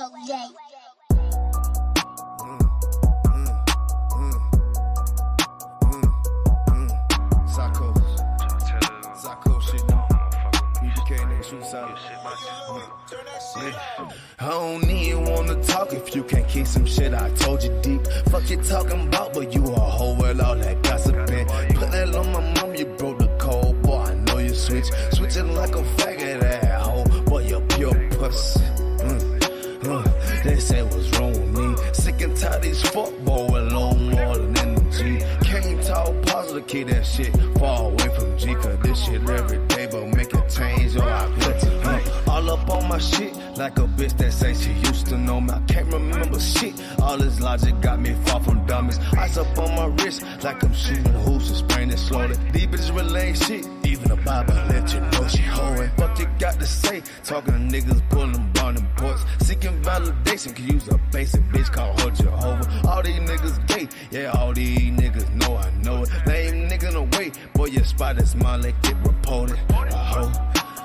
I don't even wanna talk if you can't keep some shit I told you deep. Fuck you talking about, but you a hoe with all that gossiping. Put that on my mom, you broke the code, boy, I know you switching like a faggot that hoe, boy, you pure puss. They say what's wrong with me. Sick and tired of these fuck boy with low more than energy. Can't talk positive, keep that shit far away from G. Cause this shit every day, but make it change or I cut it. All up on my shit like a bitch that say she used to know me. I can't remember shit. All this logic got me far from dummies. Ice up on my wrist like I'm shooting hoops and spraying it slowly. These bitches really ain't shit. Even the Bible let you know she hoeing. Fuck you got to say. Talking to niggas pulling burning ports. Seeking validation can use a basic bitch called her Jehovah. All these niggas gay. Yeah, all these niggas know I know it. Lame nigga in the way. Boy, your spot is mine, let get reported.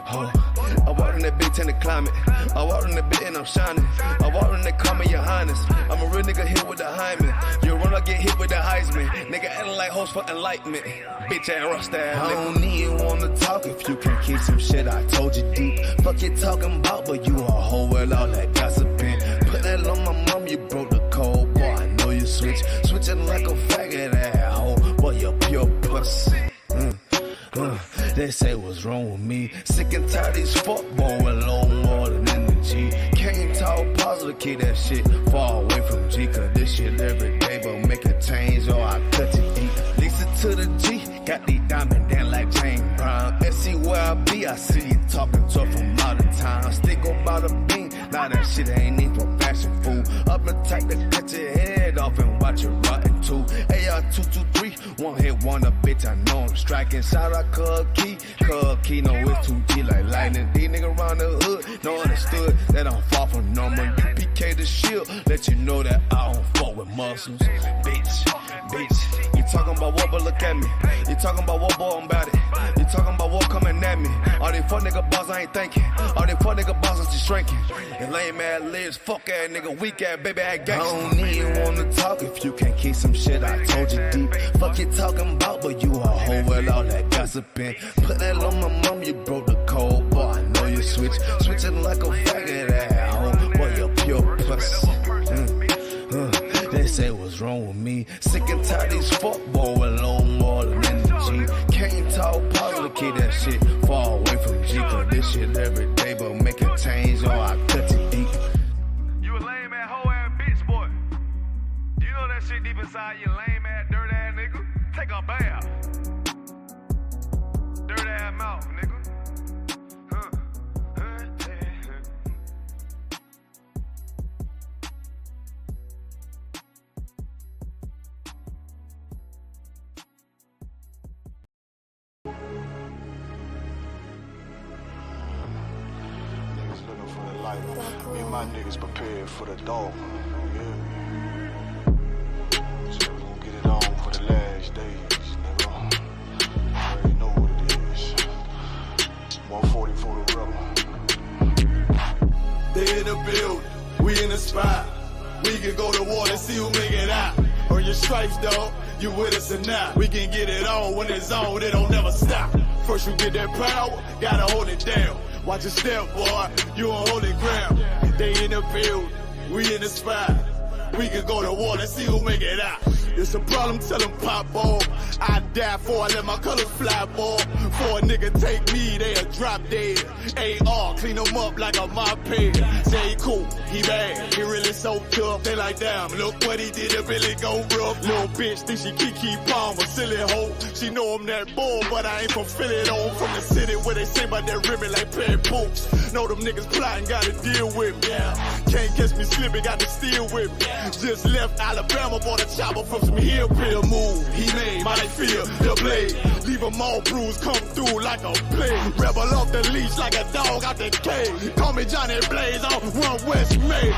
I walk in that bitch in the climate. I walk in that bitch and I'm shining. I walk in that call me your highness. I'm a real nigga hit with the hymen. You run, I get hit with the Heisman. Nigga acting like hoes for enlightenment. Bitch ain't rust that. I don't even wanna talk if you can't keep some shit I told you deep. Fuck you talking about, but you a hoe with all that gossiping. Put that on my mom, you broke the code, boy, I know you switching like a faggot that hoe, boy, you pure puss. They say what's wrong with me. Sick and tired of these fuck boy with low more than energy. Can't talk positive, keep that shit far away from G. Cause this shit every day, but make a change or I cut it deep. Listen to the G, got these diamonds down like James Brown. Let's see where I be, I see you talking to her from out of town. Stick about a bean, now that shit ain't need for fashion food. Up and tight to cut your head off and watch it rotten too. AR-223, one hit wonder, bitch, I know I'm striking. Shout out Cub Key, know it's 2G like lightning. These niggas around the hood, no understood that I'm far from normal. UPK the shield, let you know that I don't fuck with muscles. Bitch, you talking about what, but look at me. You talking about what, boy, I'm about it. You talking about what coming at me. All these fuck nigga boss, I ain't thinking. All these fuck nigga bosses just shrinking. And lame ass lives, fuck ass nigga, weak ass, baby ass gangsta. I don't even wanna talk if you can't keep some shit I told you deep. Fuck you talking about, but you a hoe with all that gossiping. Put that on my mom, you broke the code, boy, I know you switching like a faggot that hoe, boy, you pure puss. They say what's wrong with me. Sick and tired of these fuck boy with low more than energy. Can't talk positive, keep that shit far away from G. Cause this shit every day, but make a change or I cut it deep. You a lame ass hoe ass bitch, boy. You know that shit deep inside you, lame ass, dirt ass nigga. Take a bath. Dirt ass mouth, nigga. Me and my niggas prepared for the dog. Yeah. So we gon' get it on for the last days, nigga. I already know what it is. 140 for the rubber. They in the building, we in the spot. We can go to war and see who make it out. Earn your stripes, dog. You with us or not? We can get it on when it's on. It don't never stop. First you get that power, gotta hold it down. Watch your step, boy, you on holy ground. They in the building, we in the spot. We can go to war and see who make it out. It's a problem, tell them pop ball. I die for, I let my colors fly, boy. For a nigga take me, they'll drop dead. AR, clean them up like a mop head. Say he cool, he bad, he really so tough. They like, damn, look what he did, it really go rough. Little bitch think she Kiki Palmer, silly hoe. She know I'm that bull, but I ain't from Philly though. From the city where they say about that ribbon like Perry Poops. Know them niggas plotting, gotta deal with me. Can't catch me slipping, got to steal with me. Just left Alabama, bought a chopper from some hillbilly move. He made my feel the blade. Leave them all bruised, come through like a plague. Rebel off the leash like a dog out the cage. Call me Johnny Blaze on One West May.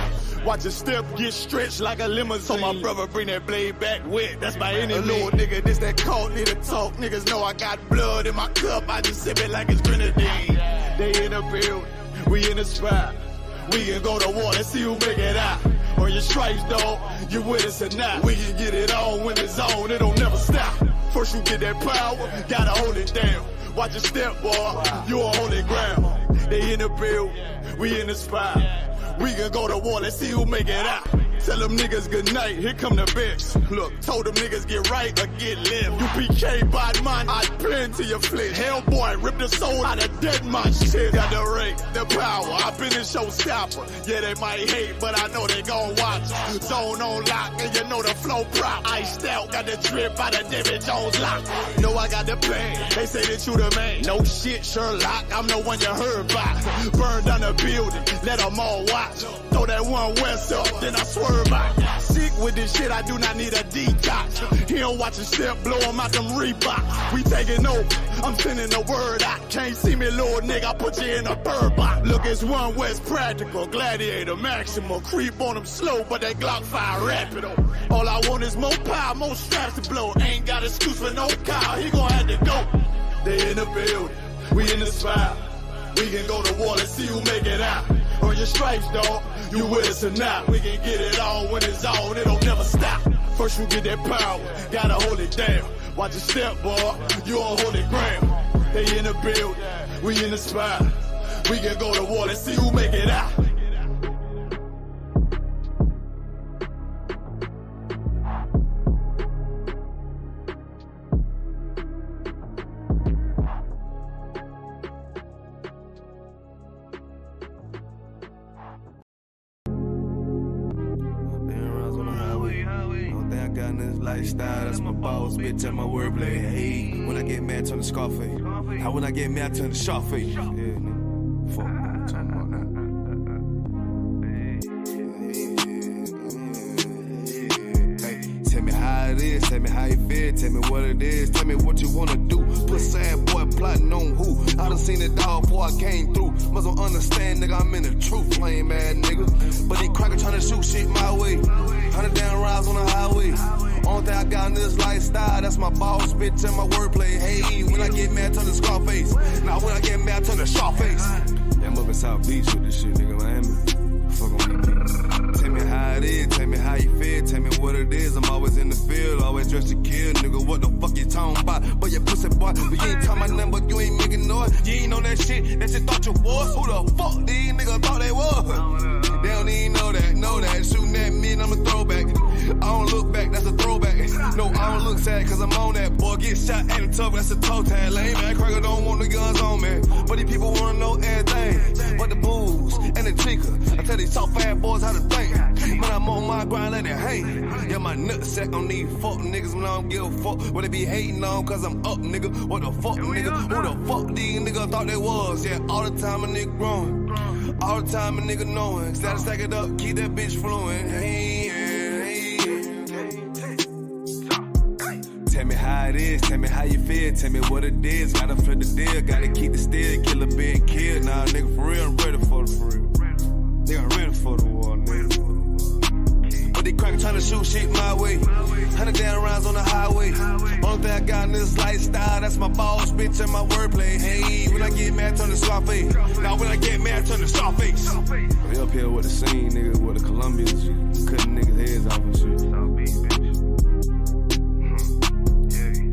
Watch your step get stretched like a limousine. So my brother bring that blade back wet, that's my enemy. A little nigga, this that cult, need to talk. Niggas know I got blood in my cup, I just sip it like it's grenadine. They in the building, we in the spot. We can go to war and see who make it out. On your stripes, dog, you with us or not. We can get it on when it's on, it don't never stop. First you get that power, gotta hold it down. Watch your step, boy, you on holy ground. They in the build, we in the spot. We can go to war, let's see who make it out. Tell them niggas good night, here come the bitch. Look, told them niggas get right or get left. You PK bad man, I pin to your flesh. Hellboy, rip the soul out of dead man shit. Got the rate, the power, I been a showstopper. Yeah, they might hate, but I know they gon' watch. Zone on lock, and you know the flow prop. Iced out, got the drip out of David Jones lock. Know I got the plan, they say that you the man. No shit, Sherlock, I'm the one you heard about. Burn down the building, let them all watch. Throw that one west up, then I swerve out. Sick with this shit, I do not need a detox. He don't watch a step, blow him out them Reeboks. We taking over, I'm sending the word out. Can't see me, little nigga, I put you in a bird box. Look, it's one West practical, gladiator, maximal. Creep on them slow, but that Glock fire rapido. All I want is more power, more straps to blow. Ain't got excuse for no cow, he gon' have to go. They in the building, we in the spot. We can go to war, let's see who make it out. On your stripes, dog, you with us or not. We can get it on when it's on, it don't never stop. First you get that power, gotta hold it down. Watch your step, boy, you on holy ground. They in the building, we in the spot. We can go to war, let's see who make it out. Lifestyle, that's my boss, bitch, at my wordplay. Hey, when I get mad, turn the Scarface. How when I get mad, turn the Sharface. Yeah, nigga. Fuck, I'm talking about now. Hey, tell me how it is, tell me how you feel, tell me what it is, tell me what you wanna do. Put sad boy plotting on who? I done seen it all before I came through. Must well understand, nigga, I'm in the truth, lame ass nigga. But these crackers tryna shoot shit my way. 100 down rides on the highway. Only thing I got in this lifestyle, that's my boss, bitch, and my wordplay. Hey, when I get mad, turn the Scarface. Now when I get mad, turn the Sharface. Yeah, I'm up in South Beach with this shit, nigga, Miami. Fuck on me. Tell me how it is, tell me how you feel, tell me what it is. I'm always in the field, always dressed to kill, nigga. What the fuck you talking about? But you pussy boy, but you ain't talking about nothing, but you ain't making noise. You ain't know that shit thought you was. Who the fuck these niggas thought they was? They don't even know that. Shooting at me and I'm a throwback. I don't look back, that's a throwback. No, I don't look sad, cause I'm on that. Boy, get shot at the top, that's a toe tag. Lame man, cracker don't want the guns on me. But these people wanna know everything. But the booze and the chica. I tell these soft ass boys how to think. Man, I'm on my grind, let it hang. Yeah, my nutsack on these fuck niggas when I don't give a fuck. What they be hating on, cause I'm up, nigga. What the fuck, nigga? Who the fuck these niggas thought they was? Yeah, all the time a nigga growing. All the time a nigga knowing. Gotta stack it up, keep that bitch flowing. Hey. Tell me how it is, tell me how you feel, tell me what it is. Gotta flip the deal, gotta keep the steel, killer being killed. Nah, nigga, for real, I'm ready for real. Nigga, I'm ready for the war, nigga. But they crackers tryna shoot shit my way. 100 down rounds on the highway. Only thing I got in this lifestyle, that's my boss, bitch, and my wordplay. Hey, when I get mad, turn the Scarface. Now when I get mad, turn the Scarface. We up here with the scene, nigga, with the Colombians shit. Cutting niggas' heads off and shit.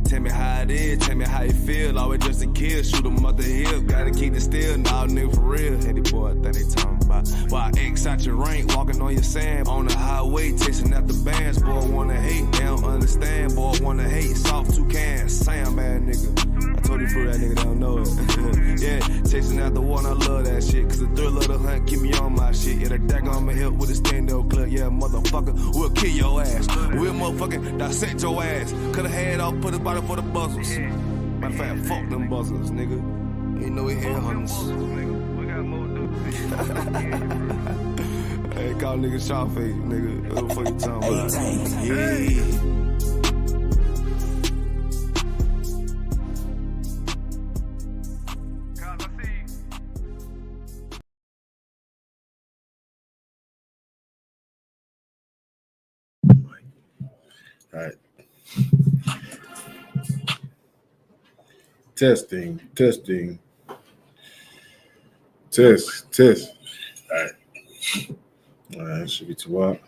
Tell me how it is, tell me how you feel. Always just a kill, shoot 'em up the hill. Gotta keep it still, nah, nigga, for real. Hey, the boy, think they talking about. Why X out your rank, walking on your sand. On the highway, chasing after bands. Boy, wanna hate, they don't understand. Boy, wanna hate, soft two cans. Sam, ass nigga. I told you for that nigga, they don't know it. Yeah, chasing after one, I love that shit. Cause the thrill of the hunt keep me on my shit. Yeah, the dagger on my hip with a stand-up clip. Yeah, motherfucker, we'll kill your ass. We'll motherfucking dissect your ass. Cut a head off, put a body for the buzzers. Matter of fact, fuck them buzzers, nigga. You know we head hunters. We got more to do. Hey, call nigga Sharface, nigga. What the fuck you talking about? Yeah. All right. Testing. Test. All right. All right, it should be too wild.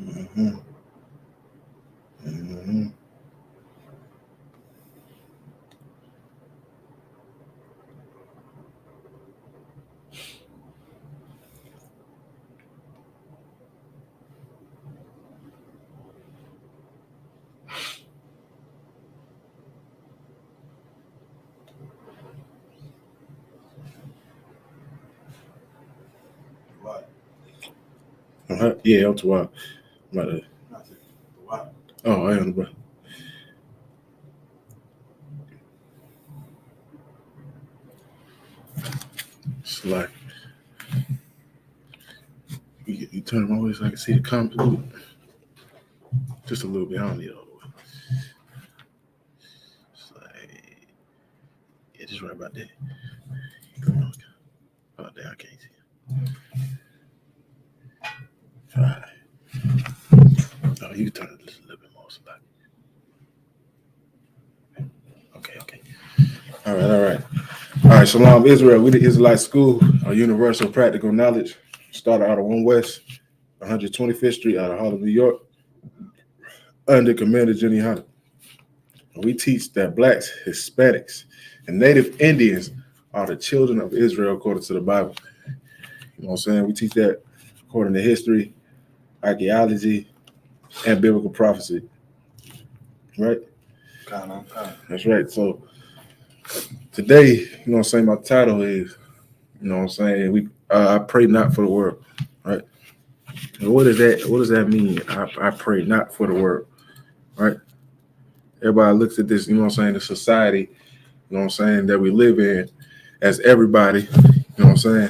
Mm-hmm. Mm-hmm. Yeah, I'm too wild. Oh, I am, bro. It's like you turn my way so I can see the comment. Just a little bit on the other way. It's like, yeah, just right about there. Oh, there, I can't see it. All right. Oh, you can turn it just a little bit more. So like, okay. All right. All right, Shalom Israel. We the Israelite School, a universal practical knowledge. Started out of 1 West, 125th Street, out of Harlem, New York, under Commander Jenny Hunter. We teach that blacks, Hispanics, and Native Indians are the children of Israel according to the Bible. You know what I'm saying? We teach that according to history, archaeology, and biblical prophecy. Right? That's right. So today, you know what I'm saying, my title is, you know what I'm saying, I pray not for the world. Right? And what does that mean? I pray not for the world. Right? Everybody looks at this, you know what I'm saying, the society, you know what I'm saying, that we live in as everybody, you know what I'm saying,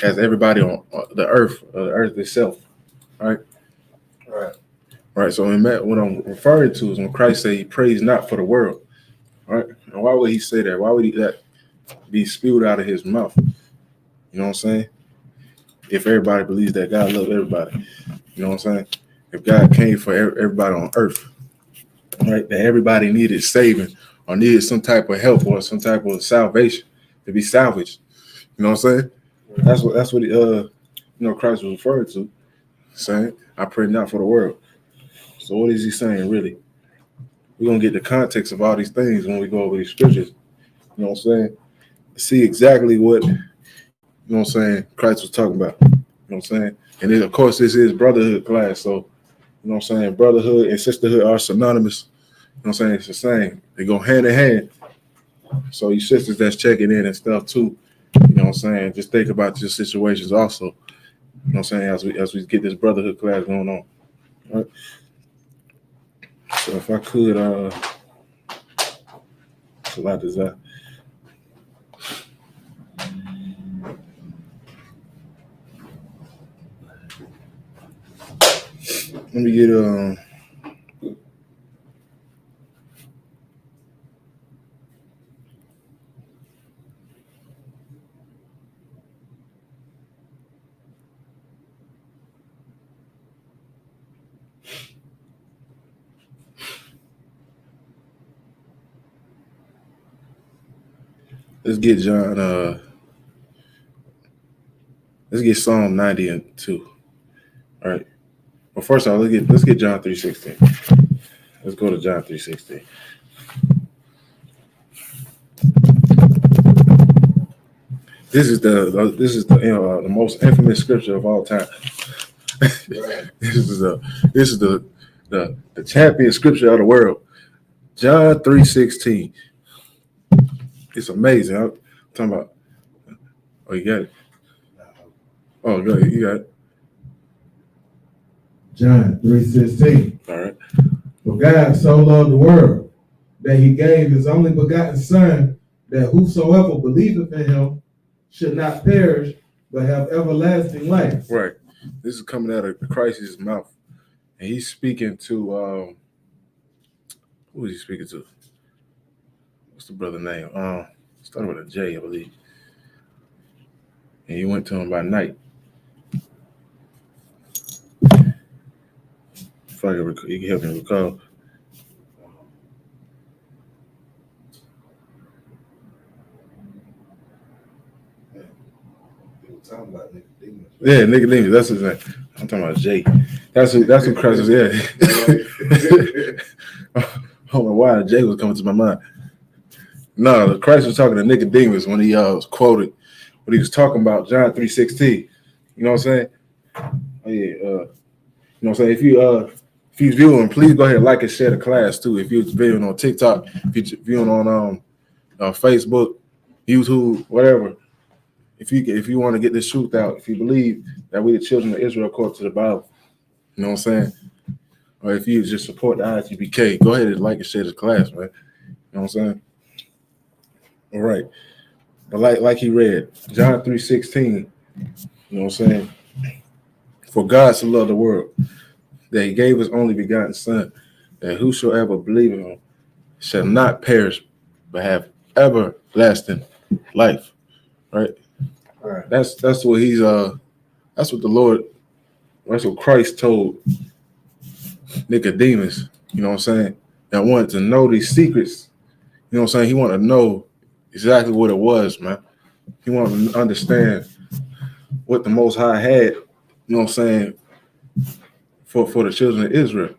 as everybody on the earth itself, right? Right. So what I'm referring to is when Christ said he prays not for the world, right? And why would he say that? Why would that be spewed out of his mouth? You know what I'm saying? If everybody believes that God loves everybody, you know what I'm saying? If God came for everybody on earth, right? That everybody needed saving or needed some type of help or some type of salvation to be salvaged. You know what I'm saying? That's what Christ was referring to, saying, I pray not for the world. So what is he saying, really? We're going to get the context of all these things when we go over these scriptures. You know what I'm saying? See exactly what, you know what I'm saying, Christ was talking about. You know what I'm saying? And then, of course, this is Brotherhood class. So, you know what I'm saying, Brotherhood and sisterhood are synonymous. You know what I'm saying? It's the same. They go hand in hand. So you sisters that's checking in and stuff too, you know what I'm saying, just think about your situations also. You know what I'm saying, as we get this Brotherhood class going on. All right. So if I could, it's a lot desire. Let me get let's get John. Let's get Psalm 90 and 2. All right. Well, first of all, let's get John 3:16. Let's go to John 3:16. This is the most infamous scripture of all time. This is the champion scripture of the world. John 3:16. It's amazing. I'm talking about. Oh, you got it. Oh, go ahead. You got it. John 3:16. All right. For God so loved the world that he gave his only begotten Son, that whosoever believeth in him should not perish, but have everlasting life. Right. This is coming out of Christ's mouth. And he's speaking to, who is he speaking to? What's the brother name? Started with a J, I believe. And he went to him by night. If I can, you can help me recall. Yeah, Nicodemus. That's his name. I'm talking about Jay. That's who Christ is. Yeah. I don't know why Jay was coming to my mind. No, Christ was talking to Nicodemus when he was quoted when he was talking about John 3:16. You know what I'm saying? Oh, yeah. You know what I'm saying? If you're viewing, please go ahead and like and share the class too. If you're viewing on TikTok, if you're viewing on Facebook, YouTube, whatever. If you want to get this truth out, if you believe that we the children of Israel according to the Bible, you know what I'm saying? Or if you just support the ISUPK, go ahead and like and share this class, man. You know what I'm saying? All right. But like he read, John 3:16, you know what I'm saying? For God so loved the world that he gave his only begotten son, that whosoever believe in him shall not perish, but have everlasting life. Right? All right. That's what he's that's what the Lord, that's what Christ told Nicodemus, you know what I'm saying? That wanted to know these secrets. You know what I'm saying? He wanted to know exactly what it was, man. He wanted to understand what the Most High had, you know what I'm saying, for the children of Israel.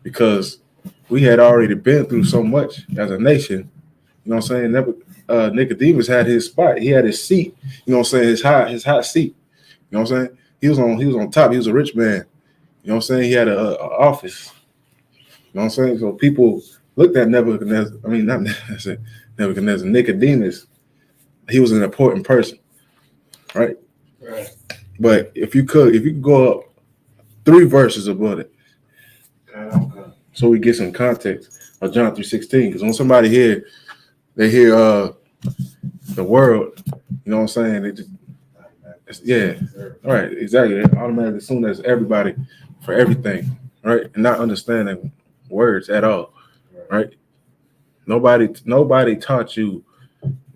Because we had already been through so much as a nation. You know what I'm saying? Nicodemus had his spot. He had his seat. You know what I'm saying? His hot seat. You know what I'm saying? He was on top. He was a rich man. You know what I'm saying? He had an office. You know what I'm saying? So people looked at Nebuchadnezzar. I mean, not Nebuchadnezzar. Nicodemus. He was an important person, right? Right. But if you could go up 3 verses above it, Okay. so we get some context of John 3:16. Because when somebody they hear the world, you know what I'm saying? They just, yeah, all right, exactly. They automatically assume that's everybody for everything, right? And not understanding words at all, right? Nobody taught you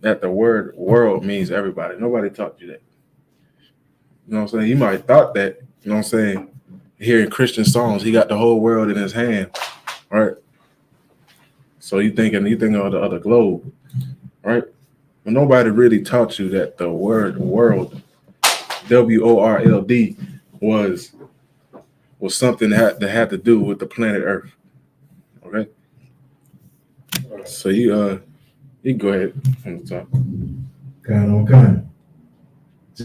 that the word world means everybody. Nobody taught you that. You know what I'm saying? You might have thought that, you know what I'm saying? Hearing Christian songs, he got the whole world in his hand, right? So you thinking of the other globe, right? But nobody really taught you that the word world, WORLD, was something that had to do with the planet Earth. Okay. So you can go ahead from the top. Kind.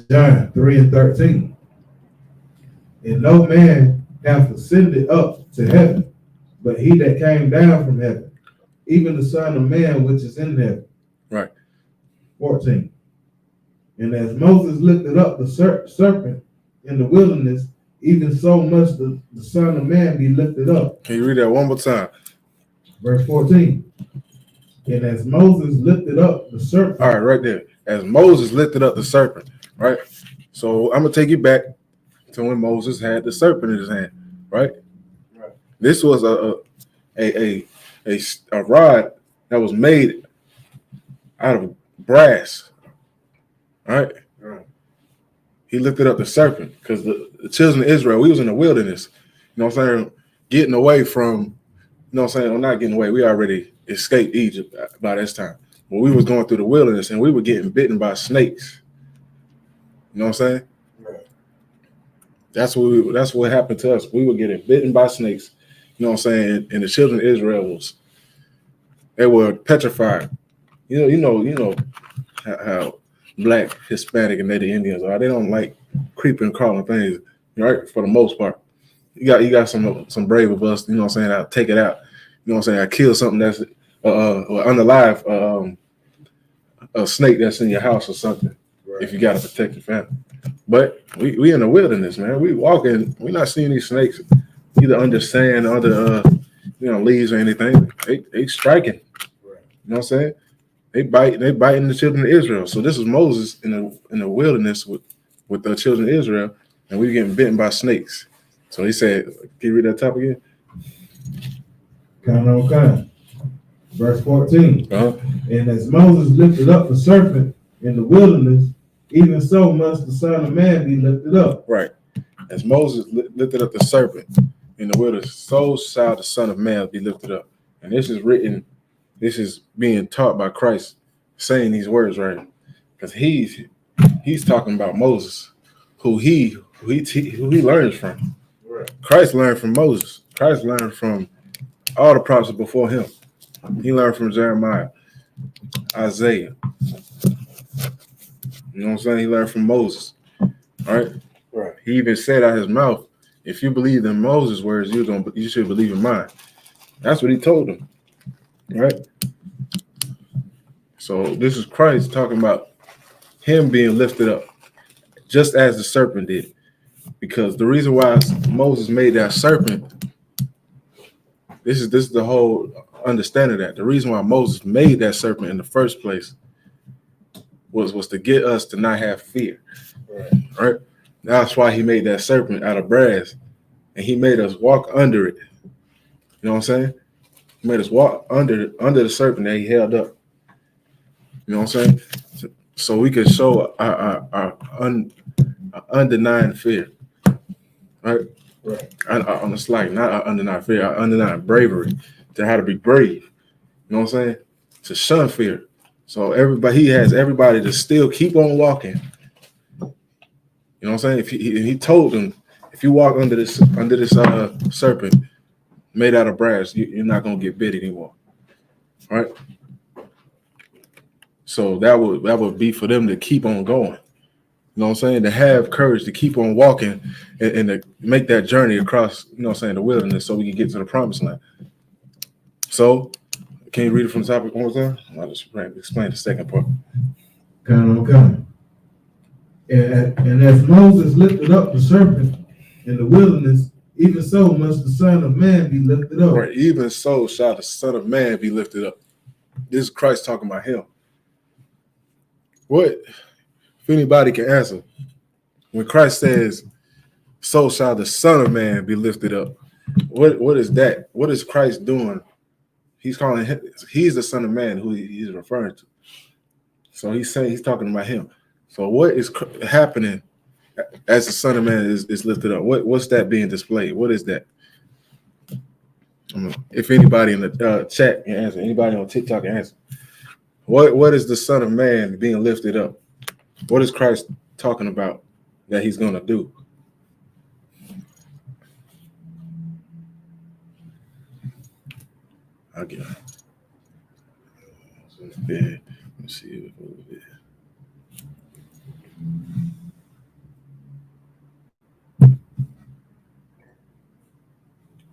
John 3:13. And no man hath ascended up to heaven, but he that came down from heaven, even the Son of Man which is in heaven. Right. 14. And as Moses lifted up the serpent in the wilderness, even so must the Son of Man be lifted up. Can you read that one more time? Verse 14. And as Moses lifted up the serpent. All right, right there. As Moses lifted up the serpent, right? So I'm gonna take you back to when Moses had the serpent in his hand, right? Right. This was a rod that was made out of brass, right? Right. He lifted up the serpent because the children of Israel, we was in the wilderness, you know what I'm saying, getting away from, you know what I'm saying, well, not getting away, we already escaped Egypt by this time. But we was going through the wilderness and we were getting bitten by snakes. You know what I'm saying? Right. That's what happened to us. We were getting bitten by snakes. You know what I'm saying? And the children of Israel they were petrified. You know how Black, Hispanic, and Native Indians are. They don't like creeping, crawling things, right? For the most part. You got some brave of us, you know what I'm saying? I'll take it out. You know what I'm saying? I kill something that's unalive, a snake that's in your house or something. Right. If you got to protect your family. But we in the wilderness, man. We walking, we're not seeing these snakes either under sand, under leaves or anything. They striking. Right. You know what I'm saying? They biting the children of Israel. So this is Moses in the wilderness with the children of Israel, and we getting bitten by snakes. So he said, can you read that top again? Kind. Verse 14. Uh-huh. And as Moses lifted up the serpent in the wilderness, even so must the Son of Man be lifted up. Right. As Moses lifted up the serpent in the wilderness, so shall the Son of Man be lifted up. And this is being taught by Christ saying these words, right? Because he's talking about Moses. who he learns from. Right. Christ learned from Moses. Christ learned from all the prophets before him. He learned from Jeremiah, Isaiah. You know what I'm saying? He learned from Moses. All right. Right. He even said out his mouth, if you believe in Moses' words, you should believe in mine. That's what he told them. Right? So this is Christ talking about him being lifted up, just as the serpent did. Because the reason why Moses made that serpent, this is the whole understanding that. The reason why Moses made that serpent in the first place was to get us to not have fear. Right? That's why he made that serpent out of brass. And he made us walk under it. You know what I'm saying? He made us walk under the serpent that he held up. You know what I'm saying? So we can show our undenying fear. Right? Right. On the slight, not our undenying fear, our undenying bravery, to how to be brave. You know what I'm saying? To shun fear. So he has everybody to still keep on walking. You know what I'm saying? If he told them, if you walk under this serpent made out of brass, you're not gonna get bit anymore. All right. So that would be for them to keep on going. You know what I'm saying? To have courage to keep on walking and to make that journey across, you know what I'm saying, the wilderness so we can get to the promised land. So, can you read it from the topic one more time? I'll just explain the second part. Okay. And as Moses lifted up the serpent in the wilderness, even so must the Son of Man be lifted up. Right. Even so shall the Son of Man be lifted up. This is Christ talking about him. What, if anybody can answer, when Christ says, so shall the Son of Man be lifted up, what is that? What is Christ doing? He's calling him, he's the Son of Man who he's referring to. So he's saying, he's talking about him. So what is happening as the Son of Man is lifted up? What's that being displayed? What is that? If anybody in the chat can answer, anybody on TikTok can answer. What is the Son of Man being lifted up? What is Christ talking about that he's going to do? I'll get it. Yeah. Let's see.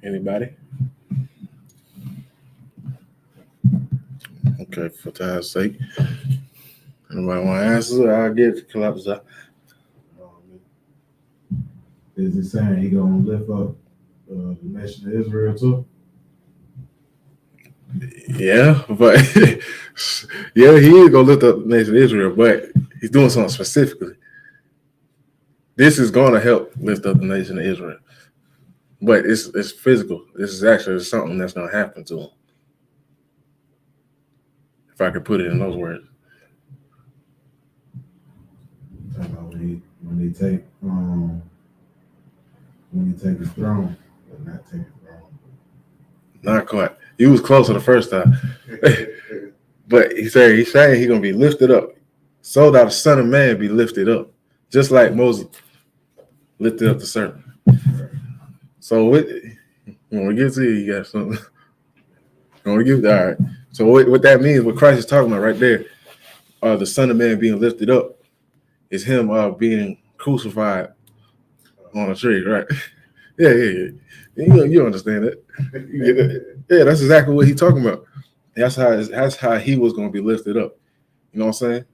Anybody? Okay, for time's sake. Anybody want to answer? I'll get it. Collapse up. Is it saying he gonna lift up the nation of Israel too? Yeah, but yeah, he is gonna lift up the nation of Israel, but he's doing something specifically. This is gonna help lift up the nation of Israel, but it's physical. This is actually something that's gonna happen to him. If I could put it in those words. When he take his throne, but not take his throne. Not quite. He was closer the first time. But he's saying he's gonna be lifted up. So that the Son of Man be lifted up. Just like Moses lifted up the serpent. So when we get to you got something. All right. So what that means, what Christ is talking about right there, the Son of Man being lifted up, is him being crucified on a tree, right? Yeah. You understand that. You get that? Yeah, that's exactly what he's talking about. That's how he was going to be lifted up. You know what I'm saying?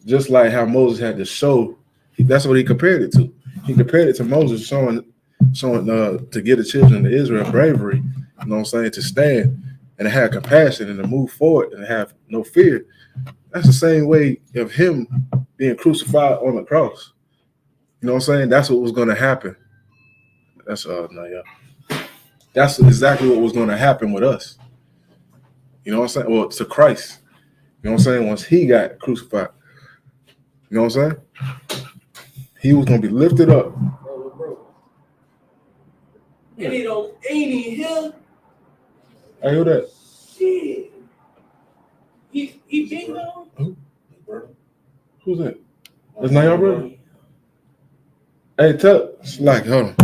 Just like how Moses had to show, that's what he compared it to. He compared it to Moses showing to get the children of Israel bravery, you know what I'm saying, to stand and to have compassion and to move forward and have no fear. That's the same way of him being crucified on the cross. You know what I'm saying? That's what was going to happen. That's That's exactly what was going to happen with us. You know what I'm saying? Well, to Christ. You know what I'm saying? Once he got crucified. You know what I'm saying? He was going to be lifted up. And ain't he here? I hear that. Shit. He big though? Who's that? That's not your brother? Hey, it's like, hold on.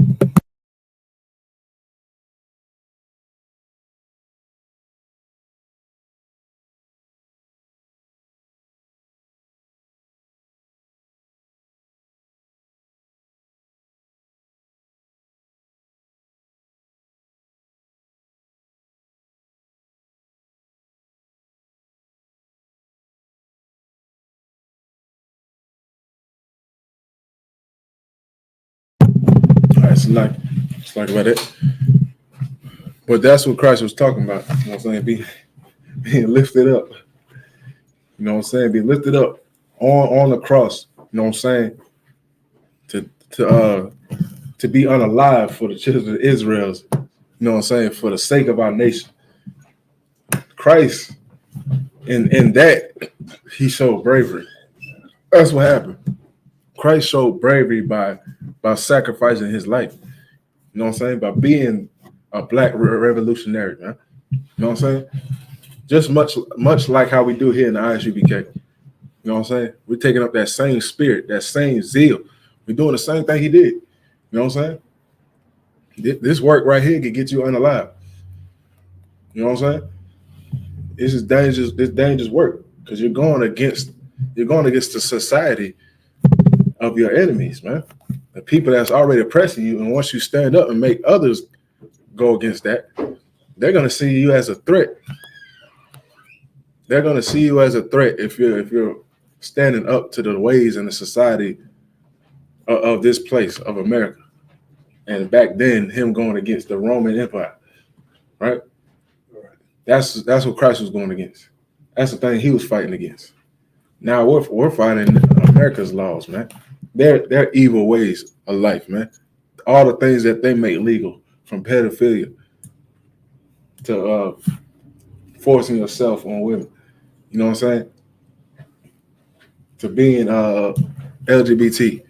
All right, it's like about it. But that's what Christ was talking about. You know what I'm saying? Being lifted up. You know what I'm saying? Be lifted up on the cross. You know what I'm saying? To be unalive for the children of Israel. You know what I'm saying? For the sake of our nation. Christ, in that, he showed bravery. That's what happened. Christ showed bravery by sacrificing his life. You know what I'm saying? By being a black revolutionary, man. You know what I'm saying? Just much like how we do here in the ISUPK. You know what I'm saying? We're taking up that same spirit, that same zeal. We're doing the same thing he did. You know what I'm saying? This work right here can get you unalive. You know what I'm saying? This is dangerous. This dangerous work because you're going against the society of your enemies, man. The people that's already oppressing you, and once you stand up and make others go against that, they're gonna see you as a threat. They're gonna see you as a threat if you're standing up to the ways and the society of this place of America. And back then, him going against the Roman Empire, right? That's what Christ was going against. That's the thing he was fighting against. Now we're fighting America's laws, man. Their evil ways of life, man. All the things that they make legal, from pedophilia to forcing yourself on women. You know what I'm saying? To being LGBT.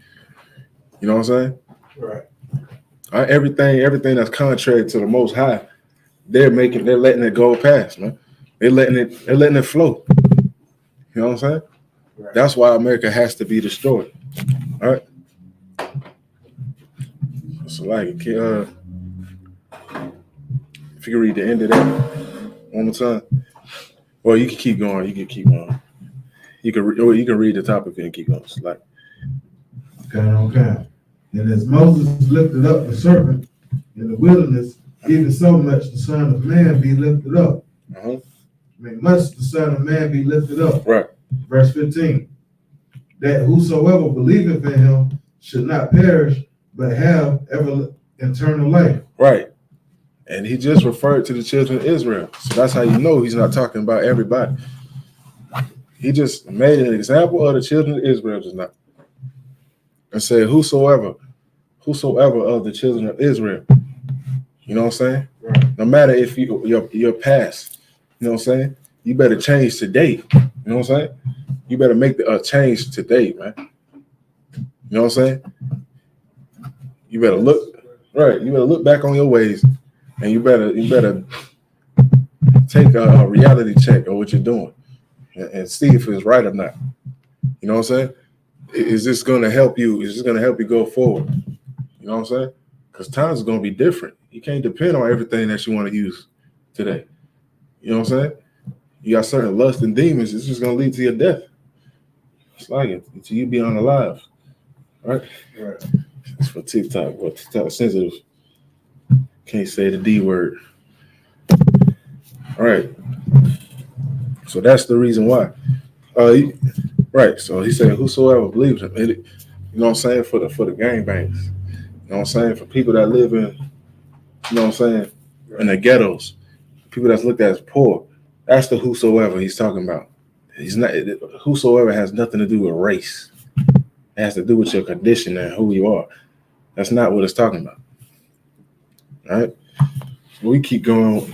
You know what I'm saying? Right. Everything that's contrary to the Most High, they're letting it go past, man. They're letting it flow. You know what I'm saying? Right. That's why America has to be destroyed. All right. So like, if you can read the end of that one more time, well, you can keep going. You can keep going. You can read the topic and keep going. It's like, Okay. And as Moses lifted up the serpent in the wilderness, even so much the Son of Man be lifted up. Much the Son of Man be lifted up. Right. Verse 15. That whosoever believeth in him should not perish, but have eternal life. Right. And he just referred to the children of Israel. So that's how you know he's not talking about everybody. He just made an example of the children of Israel just now. And said, whosoever of the children of Israel. You know what I'm saying? Right. No matter if your past, you know what I'm saying? You better change today. You know what I'm saying? You better make a change today, man. You know what I'm saying? You better look right. You better look back on your ways, and you better take a reality check of what you're doing and see if it's right or not. You know what I'm saying? Is this going to help you? Is this going to help you go forward? You know what I'm saying? Because times are going to be different. You can't depend on everything that you want to use today. You know what I'm saying? You got certain lust and demons. It's just going to lead to your death. It's like it until you be unalive. Right? Right. It's for TikTok. But TikTok sensitive. Can't say the D word. All right. So that's the reason why. Right. So he said, whosoever believes him. You know what I'm saying? For the gangbangs. You know what I'm saying? For people that live in, you know what I'm saying, in the ghettos. People that's looked at as poor. That's the whosoever he's talking about. He's not. Whosoever has nothing to do with race. It has to do with your condition and who you are. That's not what it's talking about. All right. So we keep going.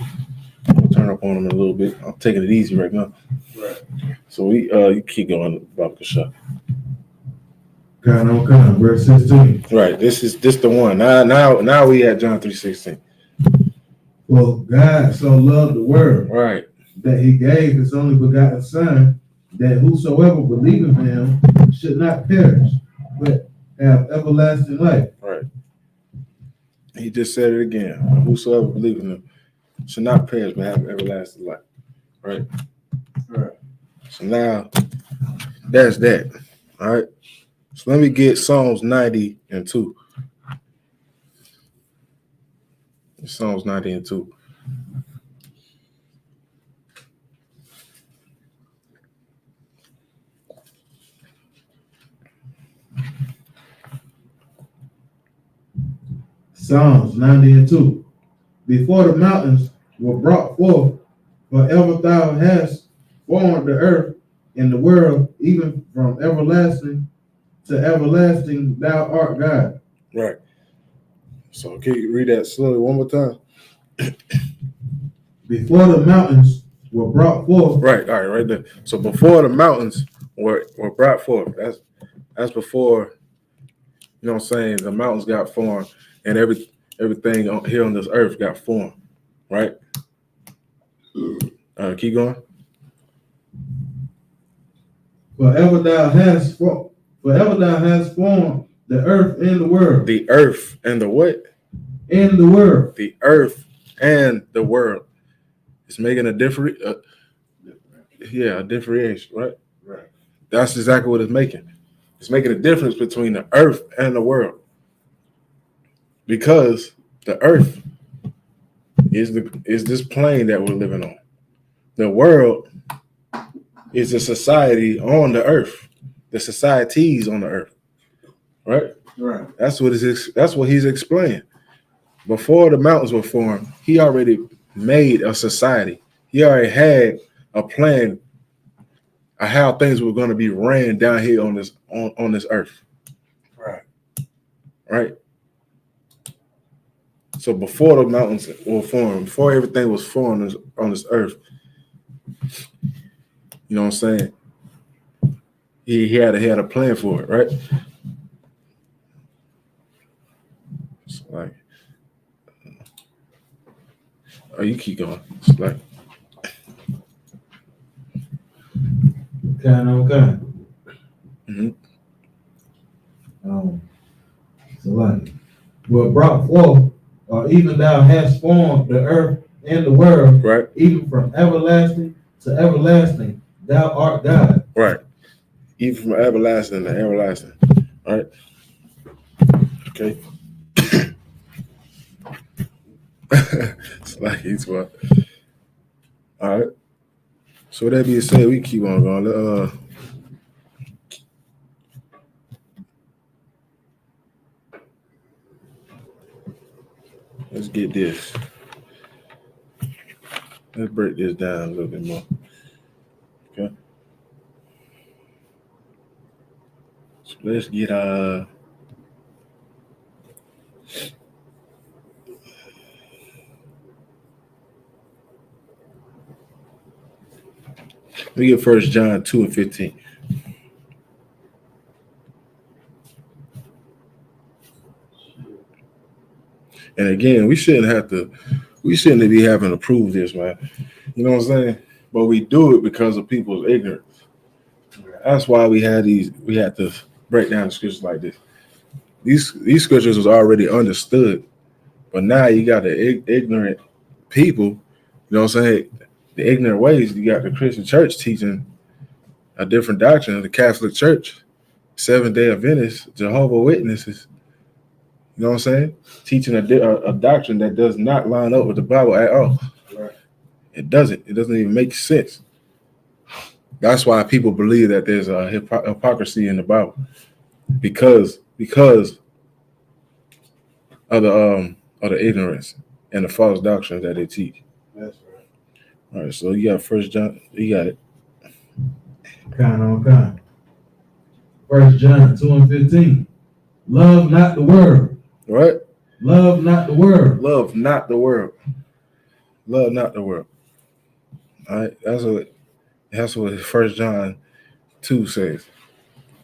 I'll turn up on him a little bit. I'm taking it easy right now. Right. So you keep going, Bob Kasha. God, verse 16. Right. This the one. Now we at John 3:16. Well, God so loved the world, Right, that he gave his only begotten Son, that whosoever believeth in him should not perish, but have everlasting life. Right. He just said it again. Whosoever believes in him should not perish but have everlasting life. Right. Right. So now that's that. All right. So let me get Psalms 90 and 2. Psalms 90 and 2. Psalms 90 and 2. Before the mountains were brought forth, forever thou hast formed the earth and the world, even from everlasting to everlasting, thou art God. Right. So can you read that slowly one more time? Before the mountains were brought forth. Right. All right. Right there. So before the mountains were brought forth, that's before, you know what I'm saying, the mountains got formed and everything here on this earth got formed. Right. Keep going. Forever thou hast formed the earth and the world. The earth and the what? In the world. The earth and the world. It's making a different, a differentiation, right? Right. That's exactly what it's making. It's making a difference between the earth and the world. Because the earth is this plane that we're living on. The world is a society on the earth. The societies on the earth. Right? Right. That's what he's explaining. Before the mountains were formed, he already made a society. He already had a plan of how things were going to be ran down here on this earth. Right. Right? So before the mountains were formed, before everything was formed on this earth, you know what I'm saying? He had a plan for it, right? It's like, oh, you keep going. It's like, Okay. mm-hmm. So like, were brought forth, or even thou hast formed the earth and the world, Right. Even from everlasting to everlasting, thou art God. Right. Even from everlasting to everlasting. All right. Okay. It's like he's what. All right. So with that being said, we keep on going. Let's get this. Let's break this down a little bit more. Okay. So let's get we get 1 John 2 and 15. And again, we shouldn't be having to prove this, man. You know what I'm saying? But we do it because of people's ignorance. That's why we had to break down the scriptures like this. These scriptures was already understood, but now you got the ignorant people, you know what I'm saying? The ignorant ways. You got the Christian church teaching a different doctrine, the Catholic Church, Seventh-day Adventists, Jehovah's Witnesses, you know what I'm saying? Teaching a doctrine that does not line up with the Bible at all. Right. It doesn't even make sense. That's why people believe that there's a hypocrisy in the Bible, because of the ignorance and the false doctrines that they teach. That's right. All right, so you got 1 John, you got it. Kind. 1 John 2 and 15. Love not the world. Right? Love not the world. Love not the world. Love not the world. All right, that's what 1 John 2 says.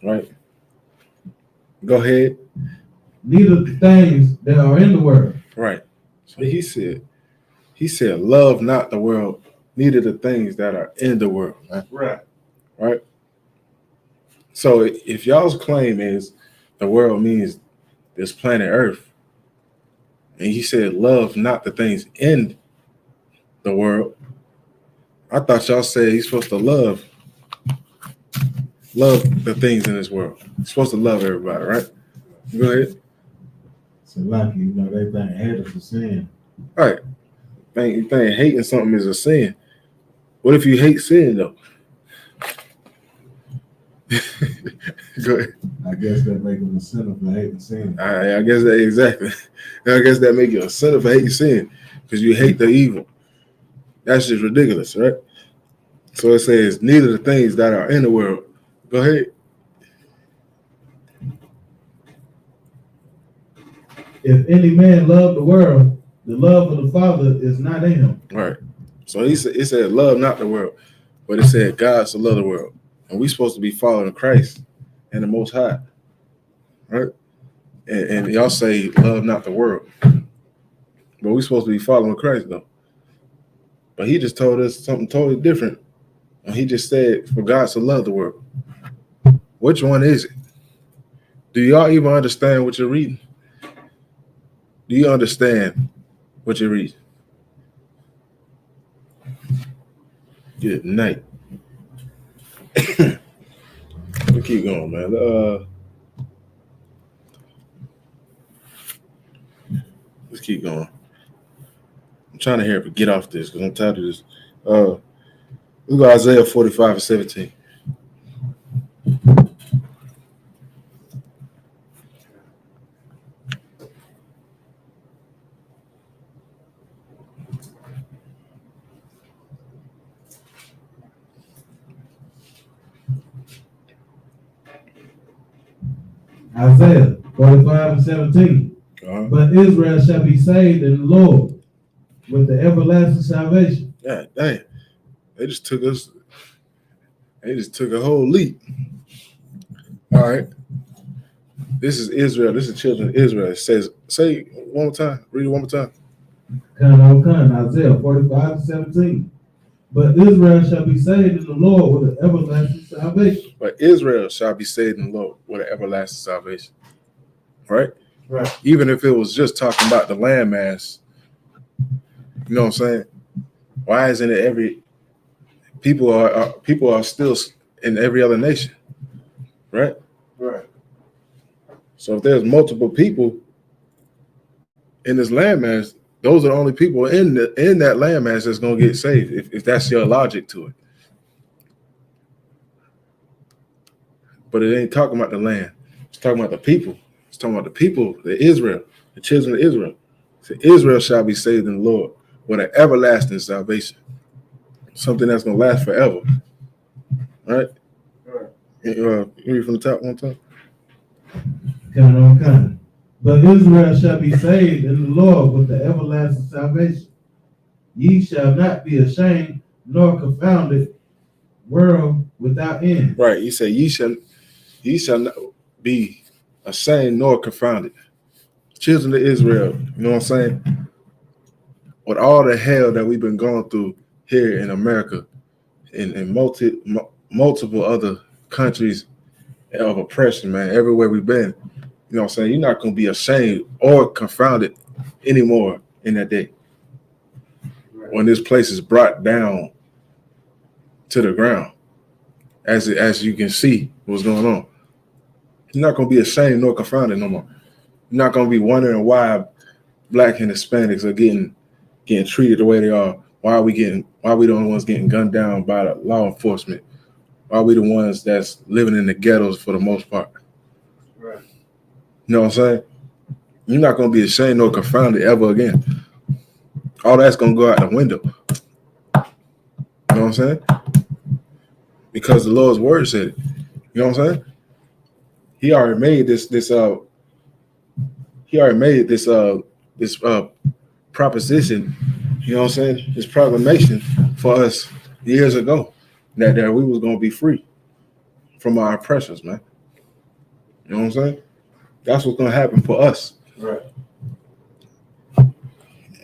Right? Go ahead. Neither the things that are in the world. Right. So he said, love not the world, neither the things that are in the world. Man. Right. Right. So if y'all's claim is the world means this planet Earth. And he said, love not the things in the world. I thought y'all said he's supposed to love the things in this world. He's supposed to love everybody, right? Go ahead. So like, you know, they think hate is a sin. Right. You think hating something is a sin. What if you hate sin, though? Go ahead. I guess that make them a sinner for hating sin. I guess that, exactly. I guess that make you a sinner for hating sin because you hate the evil. That's just ridiculous, right? So it says, neither the things that are in the world. Go ahead. If any man love the world, the love of the Father is not in him. Right. So it said, love not the world, but it said God so love the world. And we're supposed to be following Christ and the Most High. Right? And y'all say, love not the world. But we're supposed to be following Christ, though. But he just told us something totally different. And he just said, for God to love the world. Which one is it? Do y'all even understand what you're reading? Do you understand what you're reading? Good night. We keep going, man. Let's keep going. I'm trying to hear if we get off this because I'm tired of this. We go Isaiah 45:17. Isaiah 45:17. But Israel shall be saved in the Lord with the everlasting salvation. Yeah, dang. They just took a whole leap. All right. This is Israel. This is children of Israel. It says, say it one more time. Read it one more time. Isaiah 45:17. But Israel shall be saved in the Lord with an everlasting salvation. But Israel shall be saved in the Lord with an everlasting salvation. Right? Right. Even if it was just talking about the landmass, you know what I'm saying? Why isn't it every people are still in every other nation? Right? Right. So if there's multiple people in this landmass, those are the only people in that landmass that's gonna get saved, if that's your logic to it. But it ain't talking about the land. It's talking about the people. It's talking about the people, the Israel, the children of Israel. So Israel shall be saved in the Lord with an everlasting salvation. Something that's gonna last forever. All right? You read from the top one time? Come. But Israel shall be saved in the Lord with the everlasting salvation. Ye shall not be ashamed nor confounded, world without end. Right. He said, ye shall not be ashamed nor confounded. Children of Israel, you know what I'm saying? With all the hell that we've been going through here in America, in multiple other countries of oppression, man, everywhere we've been, you know what I'm saying? You're not going to be ashamed or confounded anymore in that day. Right. When this place is brought down to the ground, as you can see what's going on. You're not going to be ashamed nor confounded no more. You're not going to be wondering why Black and Hispanics are getting treated the way they are. Why are we the only ones getting gunned down by the law enforcement? Why are we the ones that's living in the ghettos for the most part? Right. You know what I'm saying? You're not going to be ashamed nor confounded ever again. All that's going to go out the window. You know what I'm saying? Because the Lord's word said it. You know what I'm saying? He already made this proposition, you know what I'm saying? This proclamation for us years ago that we was going to be free from our oppressors, man. You know what I'm saying? That's what's going to happen for us. Right.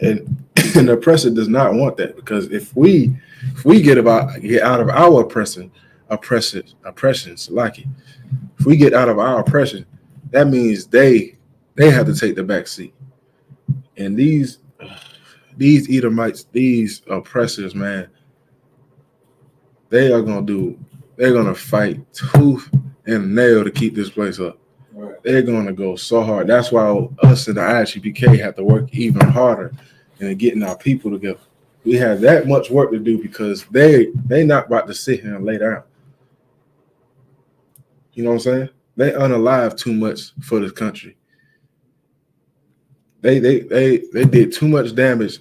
And the oppressor does not want that, because if we get out of our oppressions, like if we get out of our oppression, that means they have to take the back seat. And these Edomites, these oppressors, man, they're gonna fight tooth and nail to keep this place up. Right. They're gonna go so hard. That's why us in the ISUPK have to work even harder in getting our people together. We have that much work to do because they not about to sit here and lay down. You know what I'm saying? They unalive too much for this country. They did too much damage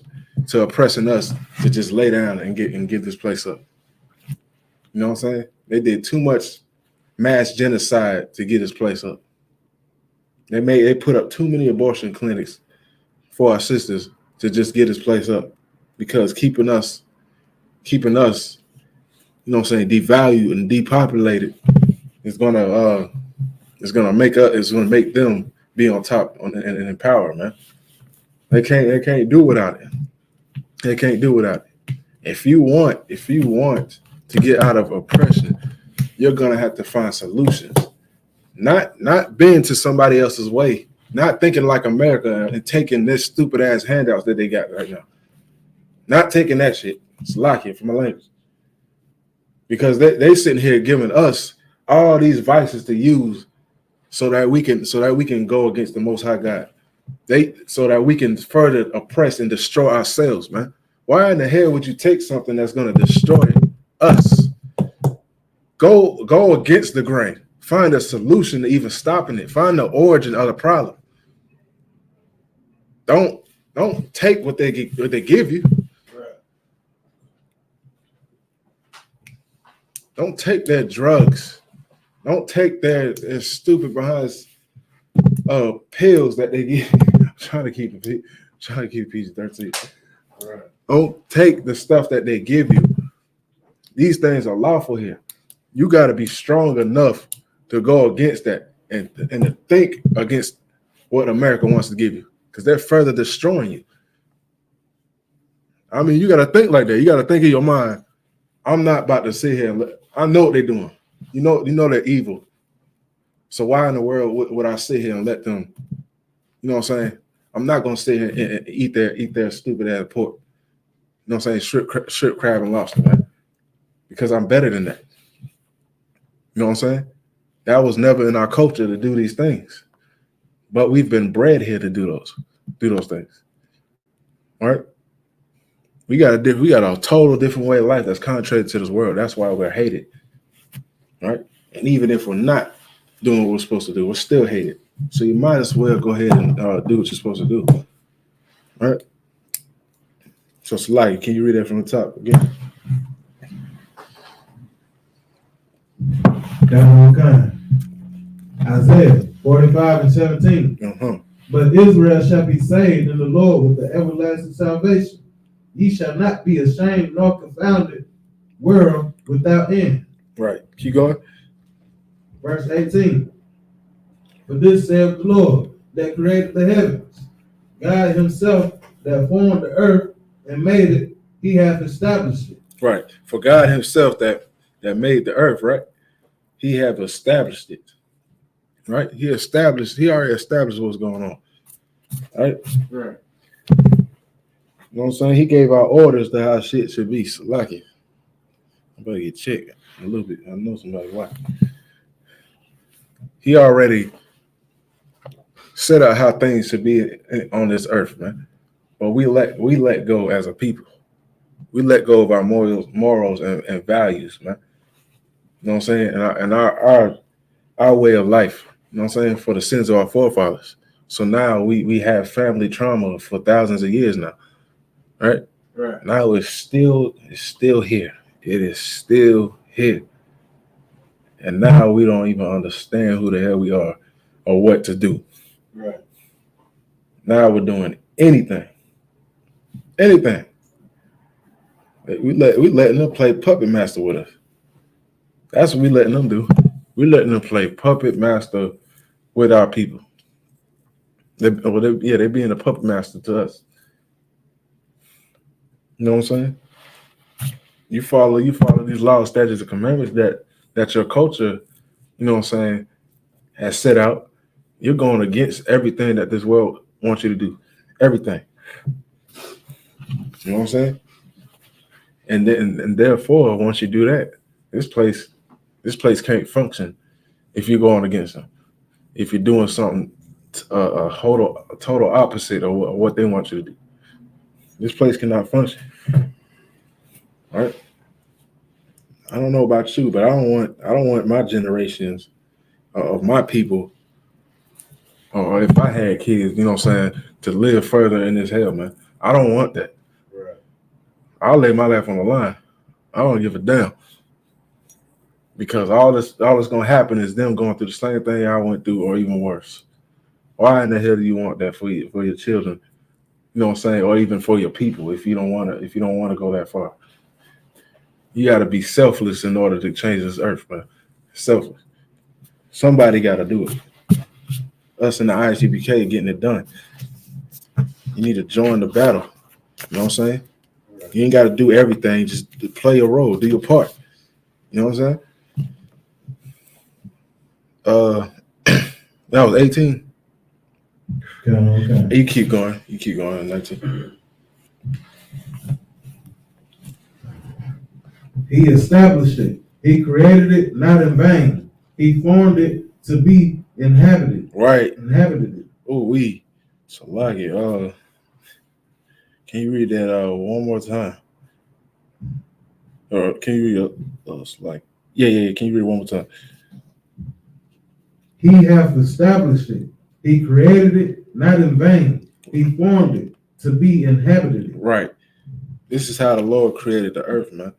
to oppressing us to just lay down and give this place up. You know what I'm saying? They did too much mass genocide to get this place up. They put up too many abortion clinics for our sisters to just get this place up, because keeping us, you know what I'm saying, devalued and depopulated is gonna make them be on top and in power, man. They can't do without it. They can't do without it. If you want to get out of oppression, you're gonna have to find solutions. Not bend to somebody else's way, not thinking like America and taking this stupid ass handouts that they got right now. Not taking that shit. It's locking for my language. Because they sitting here giving us all these vices to use so that we can go against the Most High God. So that we can further oppress and destroy ourselves, man. Why in the hell would you take something that's going to destroy us? Go against the grain. Find a solution to even stopping it. Find the origin of the problem. Don't take what they give you. Right. Don't take their drugs. Don't take their stupid behind pills that they give. I'm trying to keep it PG-13. Right. Don't take the stuff that they give you. These things are lawful here. You got to be strong enough to go against that and to think against what America wants to give you, because they're further destroying you. I mean, you got to think like that. You got to think in your mind, I'm not about to sit here and I know what they're doing. You know they're evil. So why in the world would I sit here and let them, you know what I'm saying? I'm not going to sit here and eat their stupid ass pork. You know what I'm saying? Shrimp, crab, and lobster, man. Because I'm better than that. You know what I'm saying? That was never in our culture to do these things. But we've been bred here to do those things. All right? We got a total different way of life that's contrary to this world. That's why we're hated. All right? And even if we're not doing what we're supposed to do, we're still hated. So you might as well go ahead and do what you're supposed to do. All right? So Salaki, can you read that from the top again? Okay. Isaiah 45:17. Uh-huh. But Israel shall be saved in the Lord with the everlasting salvation. Ye shall not be ashamed nor confounded, world without end. Right. Keep going. Verse 18. For this saith the Lord that created the heavens, God himself that formed the earth and made it, he hath established it. Right. For God himself that made the earth, right? He have established it. Right? He already established what's going on. Right? Right. You know what I'm saying? He gave our orders to how shit should be. So like it. I better get checked a little bit. I know somebody watching. He already set out how things should be on this earth, man. But we let go as a people. We let go of our morals and values, man. You know what I'm saying? And our way of life, you know what I'm saying, for the sins of our forefathers. So now we have family trauma for thousands of years now. Right? Right. Now it's still here. It is still here. And now we don't even understand who the hell we are or what to do. Right. Now we're doing anything. Anything. We letting them play puppet master with us. That's what we letting them do. We letting them play puppet master with our people. They're being a puppet master to us. You know what I'm saying? You follow these laws, statutes, and commandments that your culture, you know what I'm saying, has set out. You're going against everything that this world wants you to do. Everything. You know what I'm saying? And therefore, once you do that, this place can't function if you're going against them. If you're doing something a total opposite of what they want you to do, this place cannot function. All right. I don't know about you, but I don't want my generations of my people, or if I had kids, you know what I'm saying, to live further in this hell, man. I don't want that. Right. I'll lay my life on the line. I don't give a damn. Because all that's gonna happen is them going through the same thing I went through, or even worse. Why in the hell do you want that for your children? You know what I'm saying, or even for your people? If you don't want to go that far, you got to be selfless in order to change this earth, man. Selfless. Somebody got to do it. Us in the ISUPK getting it done. You need to join the battle. You know what I'm saying? You ain't got to do everything. Just play your role. Do your part. You know what I'm saying? That was 18. Okay. You keep going. 19. He established it. He created it not in vain. He formed it to be inhabited. Right. Inhabited it. Oh, so like it. Can you read that one more time? Or can you read like? Yeah. Can you read it one more time? He hath established it. He created it not in vain. He formed it to be inhabited. Right. This is how the Lord created the earth, man.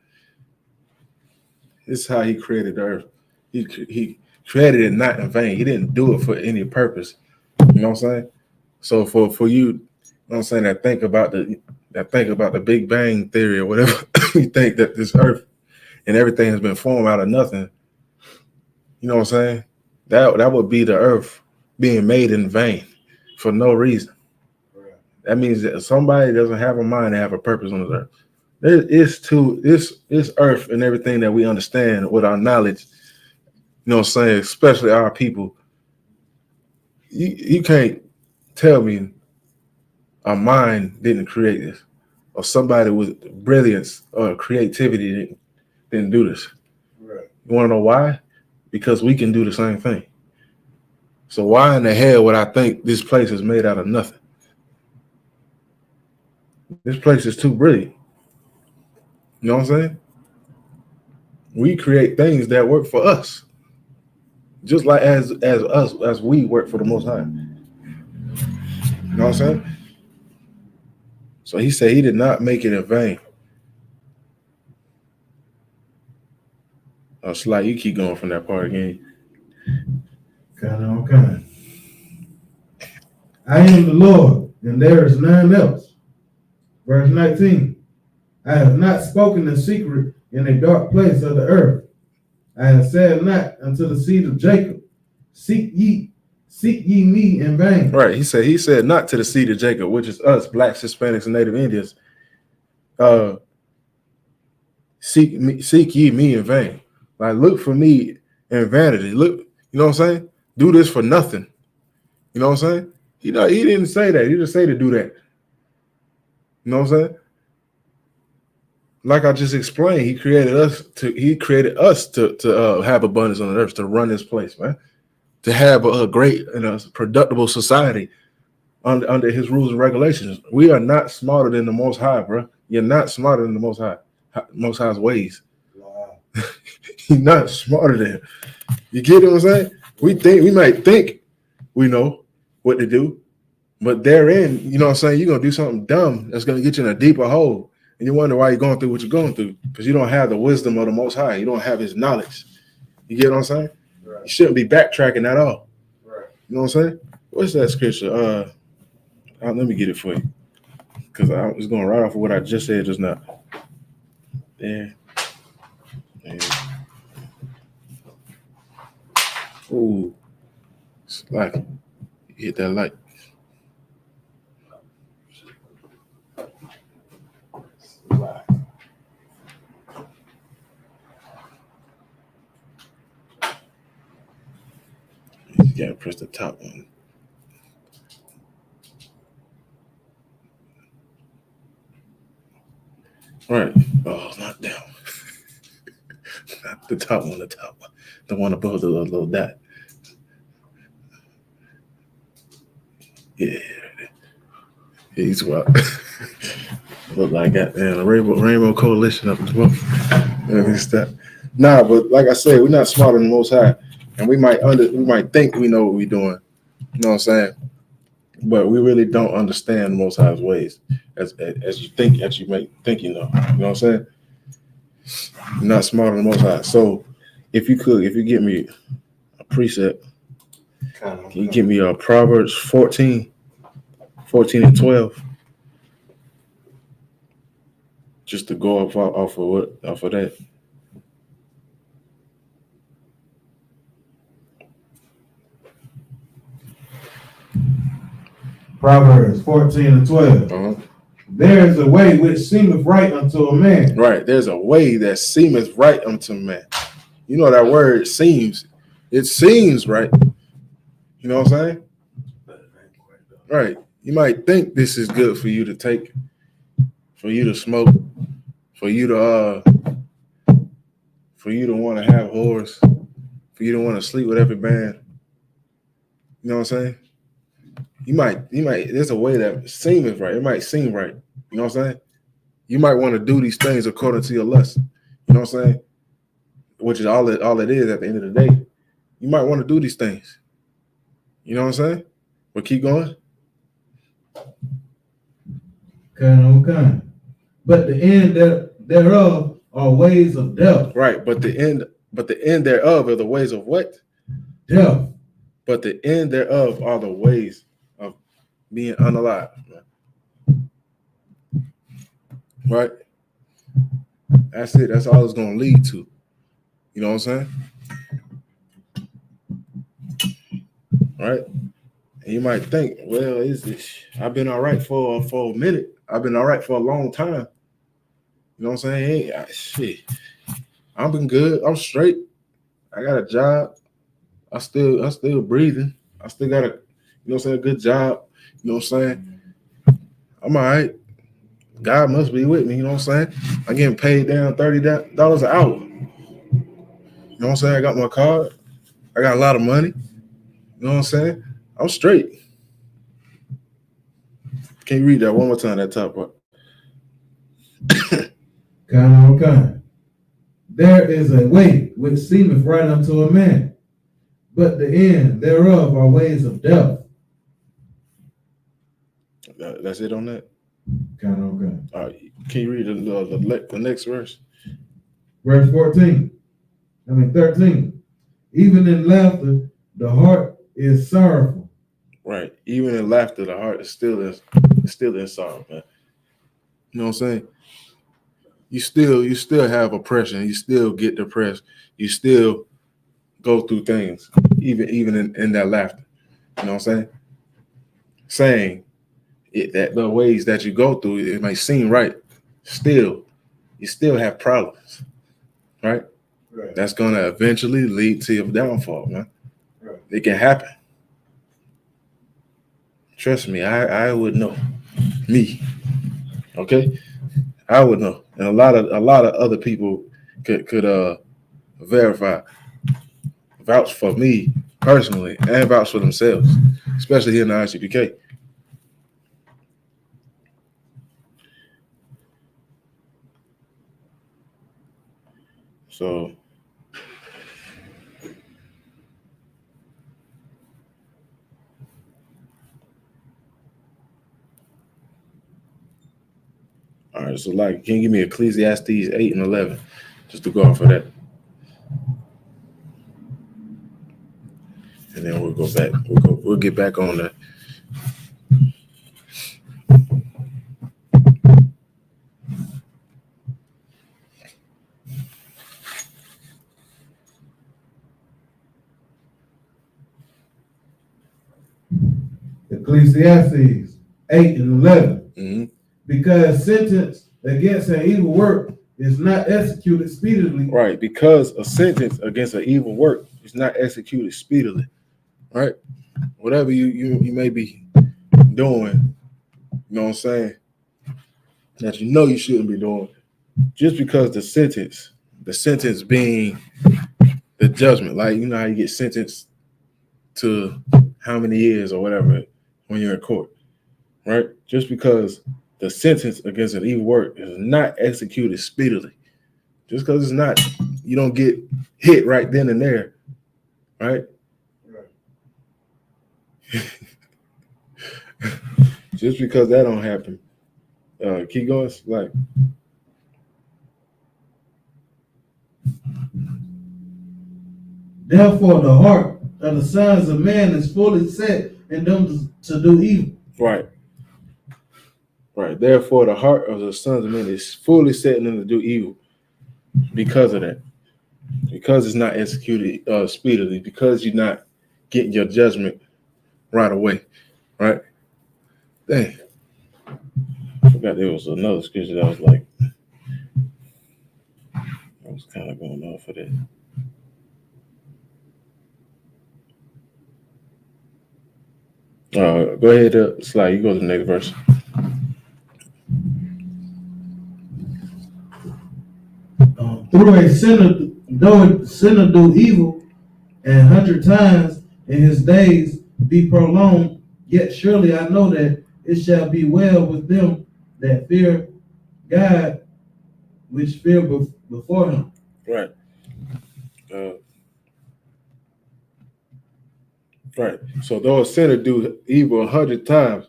This is how he created the earth. He created it not in vain. He didn't do it for any purpose. You know what I'm saying? So for you, you know what I'm saying, that think about the Big Bang theory or whatever, you think that this earth and everything has been formed out of nothing. You know what I'm saying? That would be the earth being made in vain for no reason. That means that somebody doesn't have a mind to have a purpose on this earth. This earth and everything that we understand with our knowledge, you know what I'm saying, especially our people, you can't tell me a mind didn't create this, or somebody with brilliance or creativity didn't do this. Right. You want to know why? Because we can do the same thing. So why in the hell would I think this place is made out of nothing? This place is too brilliant. You know what I'm saying? We create things that work for us, just like as we work for the Most High. You know what I'm saying? So he said he did not make it in vain. Oh, Sly, you keep going from that part again. Okay. I am the Lord, and there is none else. Verse 19. I have not spoken in secret in a dark place of the earth. I have said not unto the seed of Jacob, seek ye me in vain. Right. He said not to the seed of Jacob, which is us, blacks, Hispanics, and Native Indians. Seek ye me in vain. Like, look for me in vanity. Look, you know what I'm saying? Do this for nothing. You know what I'm saying? He didn't say that. He didn't say to do that. You know what I'm saying? Like I just explained, he created us to have abundance on the earth, to run this place, man, to have a great and a productive society under his rules and regulations. We are not smarter than the Most High, bro. You're not smarter than the Most High's ways. Wow. You're not smarter than him. You get what I'm saying? We might think we know what to do, but therein, you know what I'm saying, you're gonna do something dumb that's gonna get you in a deeper hole. And you wonder why you're going through what you're going through, because you don't have the wisdom of the Most High. You don't have his knowledge. You get what I'm saying? Right. You shouldn't be backtracking at all. Right. You know what I'm saying? What's that scripture? Let me get it for you, because I was going right off of what I just said just now. Yeah. Ooh. It's like, hit that light. gotta press the top one. Right. Oh, not that one. Not the top one, the top one. The one above the little dot. Yeah. He's wild. Look like that, man. A rainbow coalition up in the Nah, but like I said, we're not smarter than the Most High. And we might think we know what we're doing. You know what I'm saying? But we really don't understand the Most High's ways as you think, as you may think you know. You know what I'm saying? You're not smarter than the Most High. So if you give me a precept, can you give me Proverbs 14 and 12? Just to go off of that. Proverbs 14 and 12. Uh-huh. There is a way which seemeth right unto a man. Right. There's a way that seemeth right unto man. You know that word seems. It seems right. You know what I'm saying? Right. You might think this is good for you to take, for you to smoke, for you to want to have whores, for you to want to sleep with every man. You know what I'm saying? You might, there's a way that seemeth right. It might seem right. You know what I'm saying? You might want to do these things according to your lust. You know what I'm saying? Which is all it is at the end of the day. You might want to do these things. You know what I'm saying? But keep going. Okay. But the end thereof are ways of death. Right, but the end thereof are the ways of what? Death. But the end thereof are the ways of being unalive. Right? That's it. That's all it's going to lead to. You know what I'm saying? Right? And you might think, well, I've been all right for a minute. I've been all right for a long time. You know what I'm saying? Hey, shit. I've been good. I'm straight. I got a job. I still breathing. I still got a, a good job. You know what I'm saying? I'm all right. God must be with me. You know what I'm saying? I'm getting paid down $30 an hour. You know what I'm saying? I got my card. I got a lot of money. You know what I'm saying? I'm straight. Can you read that one more time, that top part? Okay. There is a way which seemeth right unto a man, but the end thereof are ways of death. That's it on that? Okay. All right. Can you read the next verse? Verse 13. Even in laughter, the heart is sorrowful. Right. Even in laughter, the heart is still in sorrow, man. You know what I'm saying? You still have oppression. You still get depressed. You still go through things, even in that laughter. You know what I'm saying? That the ways that you go through, it may seem right. Still, you still have problems, right? That's gonna eventually lead to your downfall, man. Right. It can happen. Trust me, I would know. Me, okay? I would know, and a lot of other people could verify, vouch for me personally, and vouch for themselves, especially here in the ISUPK. So, all right. So, can you give me Ecclesiastes 8 and 11, just to go off of that, and then we'll go back. We'll get back on that. Ecclesiastes 8 and 11. Mm-hmm. Because sentence against an evil work is not executed speedily. Right, because a sentence against an evil work is not executed speedily. right? Whatever you may be doing, you know what I'm saying, that you know you shouldn't be doing, just because the sentence being the judgment, like you know how you get sentenced to how many years or whatever when you're in court, right? Just because the sentence against an evil work is not executed speedily, just because it's not, you don't get hit right then and there, right? Just because that don't happen, keep going. Like, therefore, the heart of the sons of man is fully set in them to do evil. right. Therefore, the heart of the sons of men is fully set in them to do evil because of that. Because it's not executed speedily. Because you're not getting your judgment right away, right? Dang. I forgot there was another scripture that was like, I was kind of going off of that. Go ahead, Sly. You go to the next verse. Through a sinner, though a sinner do evil 100 times, and his days be prolonged, yet surely I know that it shall be well with them that fear God, which fear before him. Right. Right. So though a sinner do evil 100 times,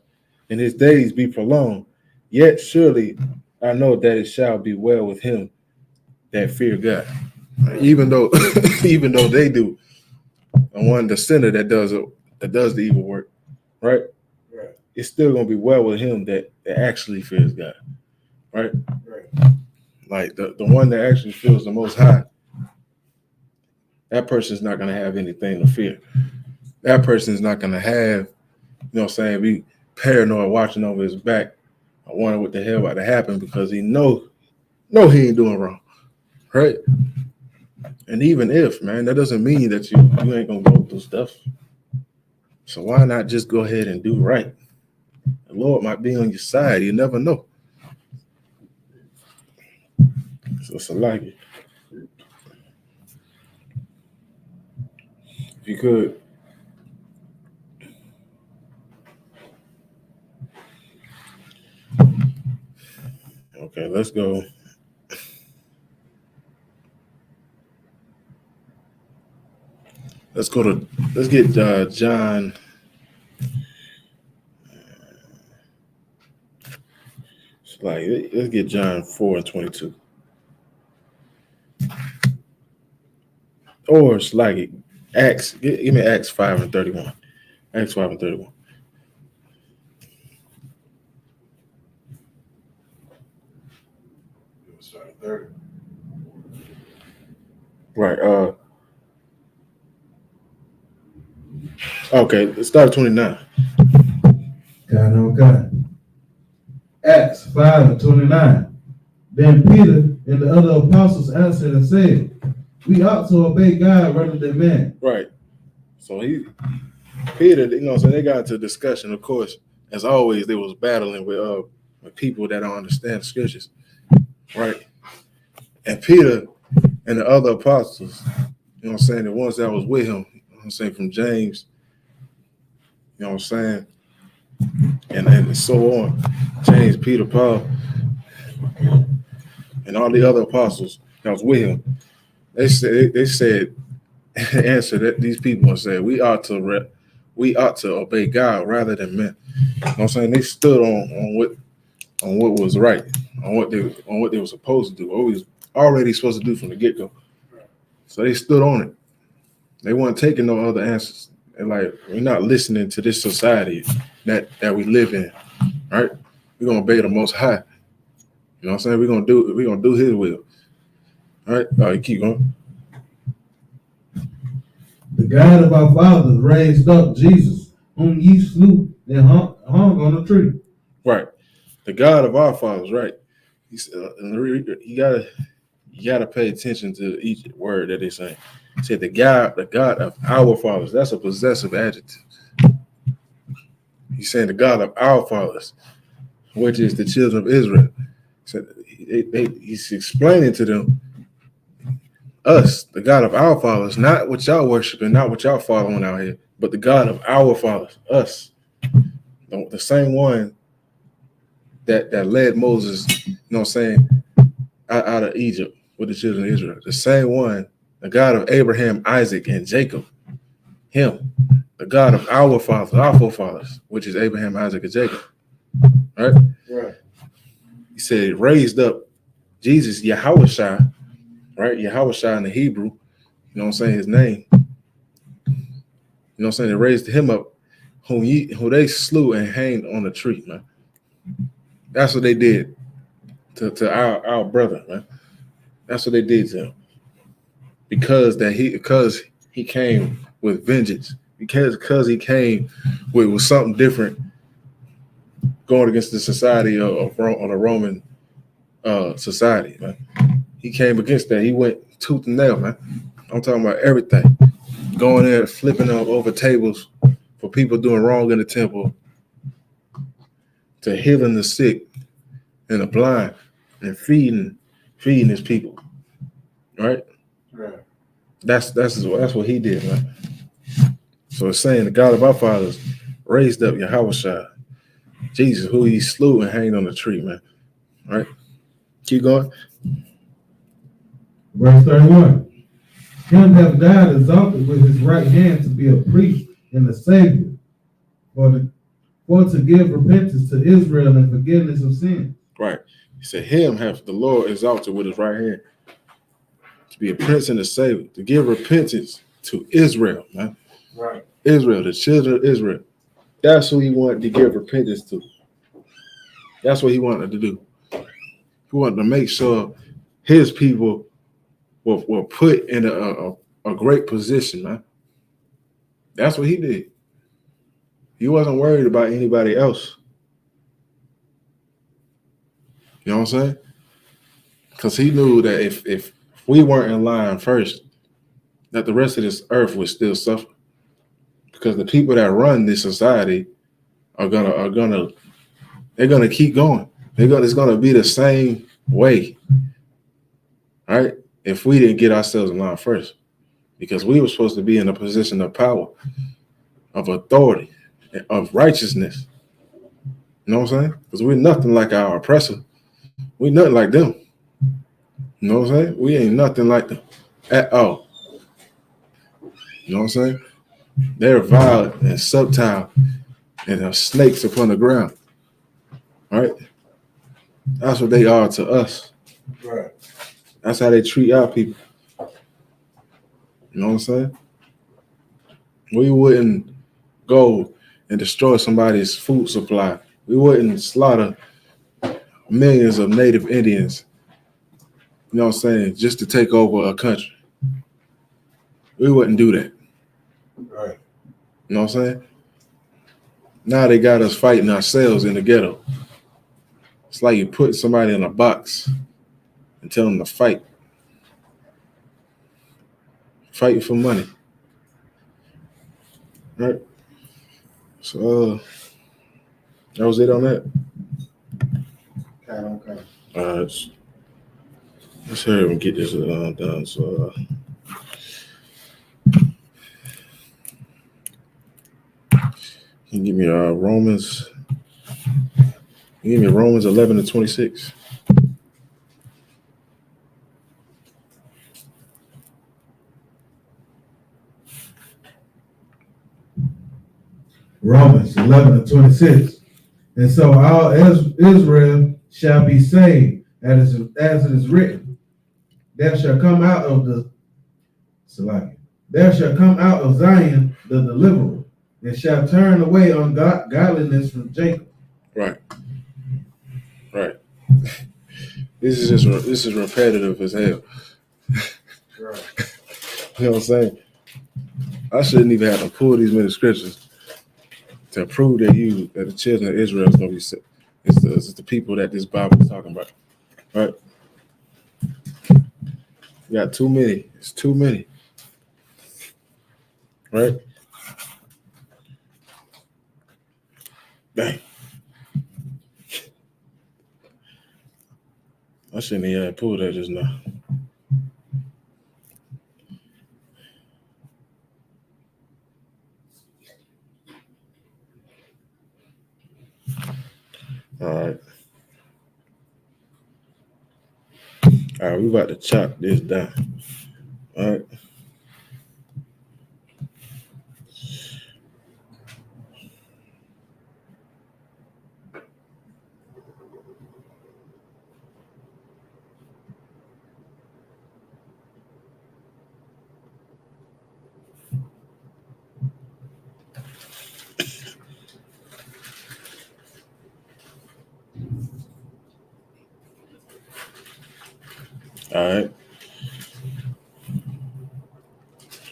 and his days be prolonged, yet surely I know that it shall be well with him that fear God. Even though they do, the sinner that does the evil work, right? It's still gonna be well with him that actually fears God, right? Like the one that actually feels the most high, that person's not gonna have anything to fear. That person's not gonna have, you know what I'm saying, be paranoid watching over his back. I wonder what the hell about to happen, because he know he ain't doing wrong, right? And even if, man, that doesn't mean that you ain't gonna go through stuff. So why not just go ahead and do right? The Lord might be on your side. You never know. So it's a like it. If you could. Okay, let's go. Let's get John. Let's get John 4:22. Or it's like Acts. Give me Acts 5:31. Acts 5:31. Right. Okay, let's start at 29. Okay. Acts 5:29. Then Peter and the other apostles answered and said, we ought to obey God rather than man. Right. So Peter, you know what I'm saying, they got into a discussion. Of course, as always, they was battling with people that don't understand the scriptures. Right. And Peter and the other apostles, you know what I'm saying, the ones that was with him, you know what I'm saying, from James, you know what I'm saying, and so on, James, Peter, Paul, and all the other apostles that was with him, they said answered that these people and said, we ought to obey God rather than men. You know what I'm saying? They stood on what was right, on what they were supposed to do, what we was already supposed to do from the get-go. So they stood on it. They weren't taking no other answers. And like, we're not listening to this society that we live in, right? We're gonna obey the Most High. You know what I'm saying? We're gonna do His will. All right. All right, keep going. The God of our fathers raised up Jesus, whom ye slew and hung on a tree. Right. The God of our fathers, right? He said, you You got to pay attention to each word that they're saying. He said, the God of our fathers. That's a possessive adjective. He's saying the God of our fathers, which is the children of Israel. So he's explaining to them, us, the God of our fathers, not what y'all worshiping, not what y'all following out here, but the God of our fathers, us. The same one that led Moses, you know what I'm saying, out of Egypt with the children of Israel. The same one, the God of Abraham, Isaac, and Jacob. Him, the God of our fathers, our forefathers, which is Abraham, Isaac, and Jacob. Right? Right. He said, raised up Jesus, Yahushua, right? Yahushua in the Hebrew, you know what I'm saying, his name. You know what I'm saying? They raised him up, who they slew and hanged on a tree, man. That's what they did to our brother, man. That's what they did to him. Because he came with vengeance. Because he came with something different, going against the society of the Roman society, man. He came against that. He went tooth and nail, man. I'm talking about everything. Going there, flipping over tables for people doing wrong in the temple, to healing the sick and the blind, and feeding his people. Right? Right. That's what he did, man. So it's saying the God of our fathers raised up Yahushua, Jesus, who he slew and hanged on the tree, man. Right? Keep going. Verse 31. Him have God exalted with his right hand to be a priest and a savior, for to give repentance to Israel and forgiveness of sin. Right. He said, him have the Lord exalted with his right hand to be a prince and a savior, to give repentance to Israel, man. Right. Israel, the children of Israel. That's who he wanted to give repentance to. That's what he wanted to do. He wanted to make sure his people were put in a great position, man. That's what he did. He wasn't worried about anybody else. You know what I'm saying? Because he knew that if we weren't in line first, that the rest of this earth would still suffer. Because the people that run this society they're gonna keep going. It's gonna be the same way, right? If we didn't get ourselves in line first, because we were supposed to be in a position of power, of authority, of righteousness. You know what I'm saying? Because we're nothing like our oppressor. We're nothing like them. You know what I'm saying? We ain't nothing like them at all. You know what I'm saying? They're violent and subtle and are snakes upon the ground. Right? That's what they are to us. Right. That's how they treat our people. You know what I'm saying? We wouldn't go and destroy somebody's food supply. We wouldn't slaughter millions of native Indians, you know what I'm saying, just to take over a country. We wouldn't do that. Right. You know what I'm saying? Now they got us fighting ourselves in the ghetto. It's like you put somebody in a box and tell them to fight. Fighting for money. Right? So that was it on that. Okay. Let's hurry and get this done. So you give me Romans. You give me Romans 11-26. Romans 11-26. And so all Israel shall be saved, as it is written. There shall come out of Zion the deliverer, and shall turn away ungodliness from Jacob. Right. This is repetitive as hell. Right. You know what I'm saying? I shouldn't even have to pull these many scriptures to prove that the children of Israel is going to be saved. It's the people that this Bible is talking about. Right? You got too many. It's too many. Right? Dang. I shouldn't even pull that just now. All right. All right, we about to chop this down. All right. All right.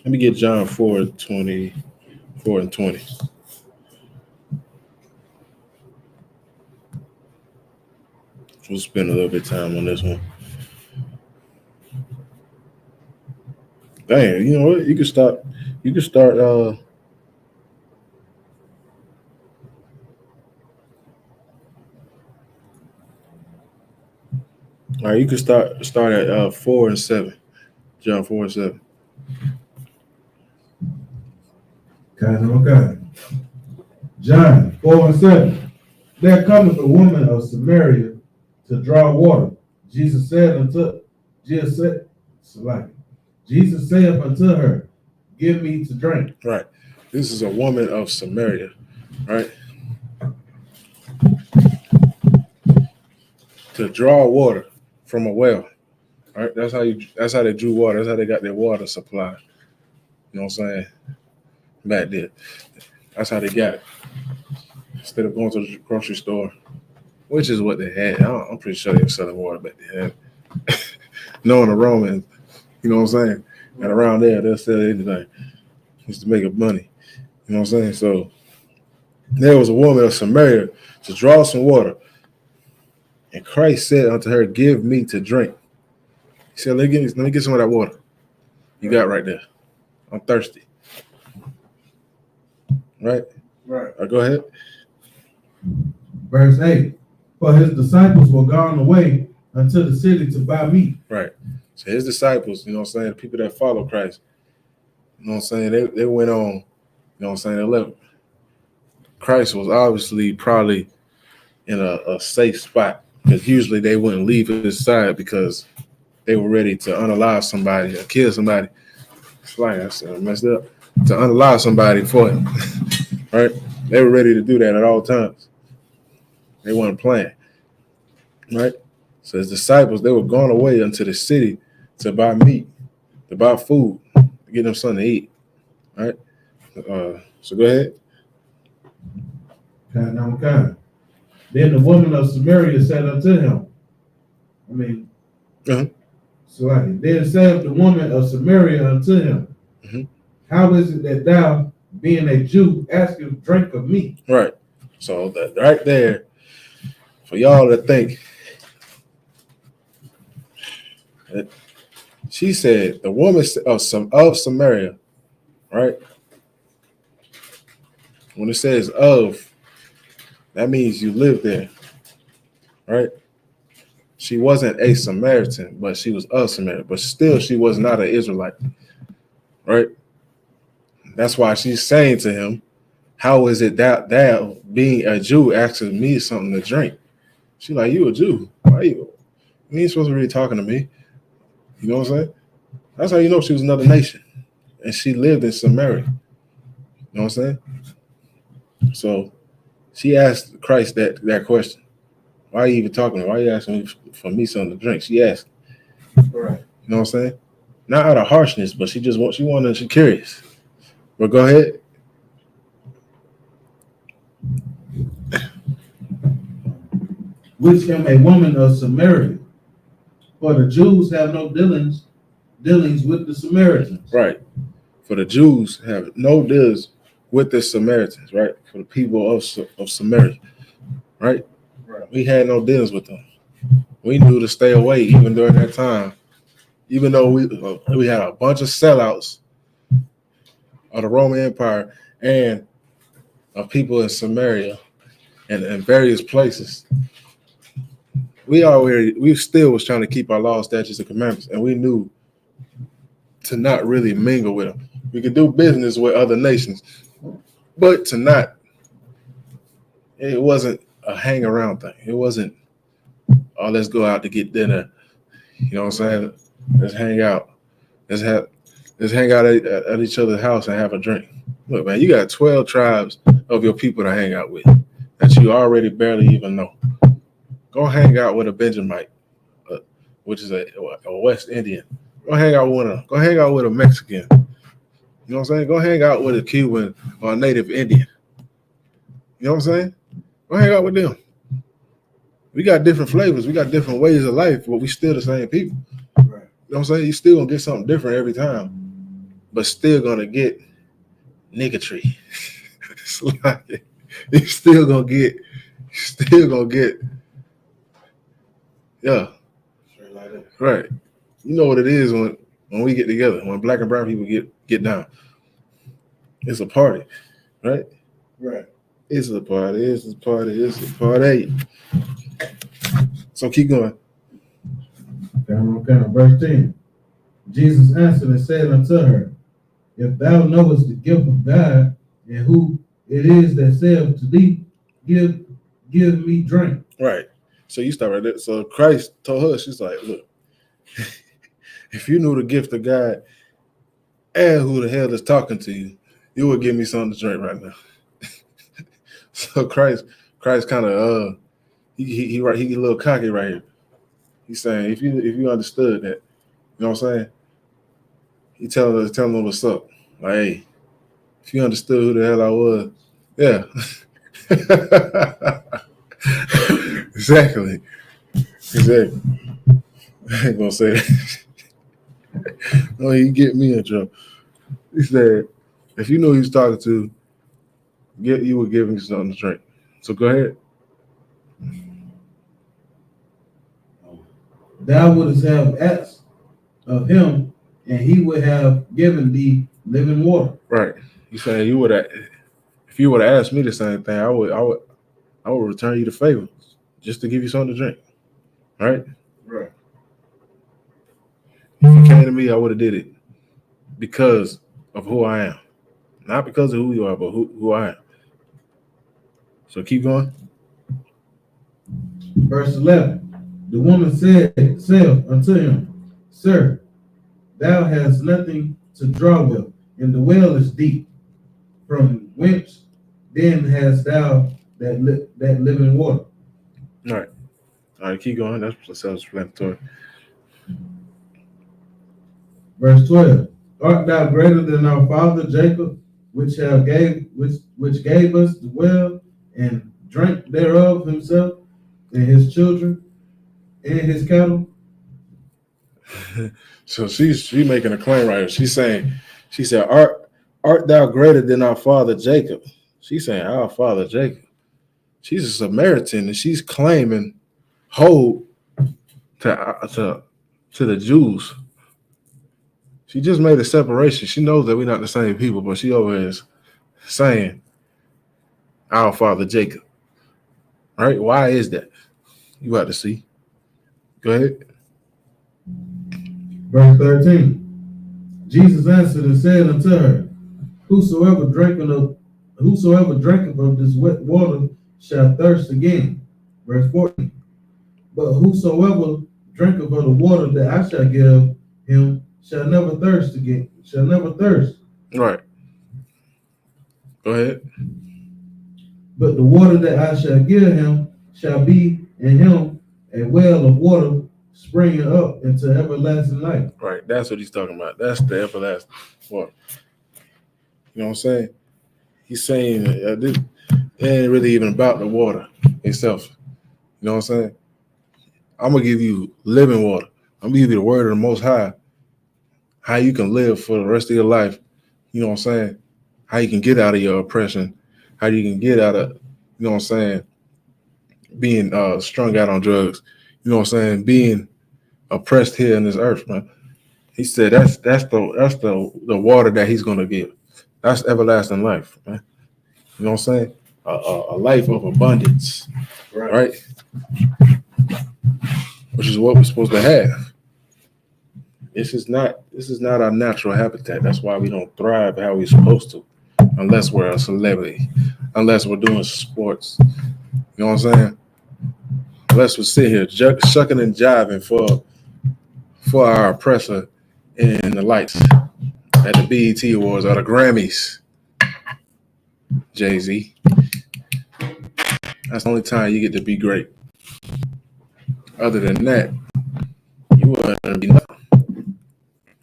Let me get John 4:24 and 20. We'll spend a little bit of time on this one. Dang, you know what? You can start. All right, you can start at 4 and 7. John 4 and 7. Okay. John 4 and 7. There cometh a woman of Samaria to draw water. Jesus saith unto her, give me to drink. Right. This is a woman of Samaria, right? To draw water from a well. Right? That's how they drew water. That's how they got their water supply. You know what I'm saying? Back then. That's how they got it. Instead of going to the grocery store, which is what they had. I'm pretty sure they were selling water back then. Knowing the Romans, you know what I'm saying? And around there, they'll sell anything just to make up money. You know what I'm saying? So there was a woman of Samaria to draw some water. And Christ said unto her, give me to drink. He said, let me get some of that water you got right there. I'm thirsty. Right? Right. Go ahead. Verse 8. For his disciples were gone away unto the city to buy meat. Right. So his disciples, you know what I'm saying, the people that follow Christ, you know what I'm saying, they went on, you know what I'm saying, they left. Christ was obviously probably in a safe spot, because usually they wouldn't leave his side because they were ready to unalive somebody or kill somebody. It's like I said, messed up. To unalive somebody for him. Right? They were ready to do that at all times. They weren't playing. Right? So his disciples, they were gone away into the city to buy meat, to buy food, to get them something to eat. Right? So go ahead. Okay. Then the woman of Samaria said unto him, then said the woman of Samaria unto him, how is it that thou, being a Jew, askest drink of me? Right. So that right there, for y'all to think, she said, the woman of Samaria, right? When it says of, that means you live there, right? She wasn't a Samaritan, but she was of Samaria. But still, she was not an Israelite, right? That's why she's saying to him, how is it that thou, being a Jew, asking me something to drink? She's like, you a Jew. Why you ain't supposed to be really talking to me? You know what I'm saying? That's how you know she was another nation. And she lived in Samaria. You know what I'm saying? So she asked Christ that question. Why are you even talking to me? Why are you asking me for me something to drink? She asked. Right. You know what I'm saying? Not out of harshness, but she's curious. But go ahead. Which am a woman of Samaria. For the Jews have no dealings with the Samaritans. Right. For the Jews have no dealings with the Samaritans, right? For the people of Samaria, right? We had no dealings with them. We knew to stay away even during that time even though we had a bunch of sellouts of the Roman Empire and of people in Samaria and various places, we still was trying to keep our laws, statutes, and commandments, and we knew to not really mingle with them. We could do business with other nations, but to not. It wasn't a hang around thing. It wasn't, oh, let's go out to get dinner. You know what I'm saying? Let's hang out. Let's hang out at each other's house and have a drink. Look, man, you got 12 tribes of your people to hang out with that you already barely even know. Go hang out with a Benjamite, which is a West Indian. Go hang out with one of them. Go hang out with a Mexican. You know what I'm saying? Go hang out with a Cuban or a native Indian. You know what I'm saying? Go hang out with them. We got different flavors. We got different ways of life, but we still the same people. Right. You know what I'm saying? You still gonna get something different every time, but still gonna get niggatry. It's like you still gonna get, yeah. Straight like that. Right. You know what it is when we get together, when black and brown people get down. It's a party, right? Right. It's a party. It's a party. It's a party. So keep going. Okay. Verse 10. Jesus answered and said unto her, if thou knowest the gift of God, and who it is that saith to thee, give me drink. Right. So you start right there. So Christ told her, she's like, look, if you knew the gift of God and who the hell is talking to you, you would give me something to drink right now. So Christ kind of he a little cocky right here. He's saying if you understood that, you know what I'm saying? He telling them what's up. Like, hey, if you understood who the hell I was, yeah. Exactly. I ain't gonna say that. No, he get me in trouble. He said, if you knew he was talking to, you would give him something to drink. So go ahead. Thou wouldst have asked of him, and he would have given thee living water. Right. He said if you would have asked me the same thing, I would return you the favor just to give you something to drink. Right? Right. If you came to me, I would have did it because of who I am. Not because of who you are, but who I am. So keep going. Verse 11. The woman said unto him, Sir, thou hast nothing to draw with, and the well is deep. From whence then hast thou that living water? All right, keep going. That's self-explanatory. Verse 12. Art thou greater than our father Jacob, which gave us the well, and drank thereof himself, and his children, and his cattle? So she's making a claim right here. She said, art thou greater than our father Jacob? She's saying our father Jacob. She's a Samaritan, and she's claiming hold to the Jews. She just made a separation. She knows that we're not the same people, but she always saying our father Jacob. Right? Why is that? You got to see. Go ahead. Verse 13. Jesus answered and said unto her, Whosoever drinketh of this wet water shall thirst again. Verse 14. But whosoever drinketh of the water that I shall give him shall never thirst again. Shall never thirst. Right. Go ahead. But the water that I shall give him shall be in him a well of water springing up into everlasting life. Right. That's what he's talking about. That's the everlasting water. You know what I'm saying? He's saying this ain't really even about the water itself. You know what I'm saying? I'm going to give you living water. I'm going to give you the word of the Most High. How you can live for the rest of your life. You know what I'm saying? How you can get out of your oppression. How you can get out of, you know what I'm saying, being strung out on drugs. You know what I'm saying? Being oppressed here in this earth, man. He said that's the water that he's gonna give. That's everlasting life, man. You know what I'm saying? A life of abundance, right? Which is what we're supposed to have. This is not our natural habitat. That's why we don't thrive how we're supposed to, unless we're a celebrity, unless we're doing sports. You know what I'm saying? Unless we sit here shucking and jiving for our oppressor in the lights at the BET Awards or the Grammys. Jay-Z. That's the only time you get to be great. Other than that, you wouldn't be nothing.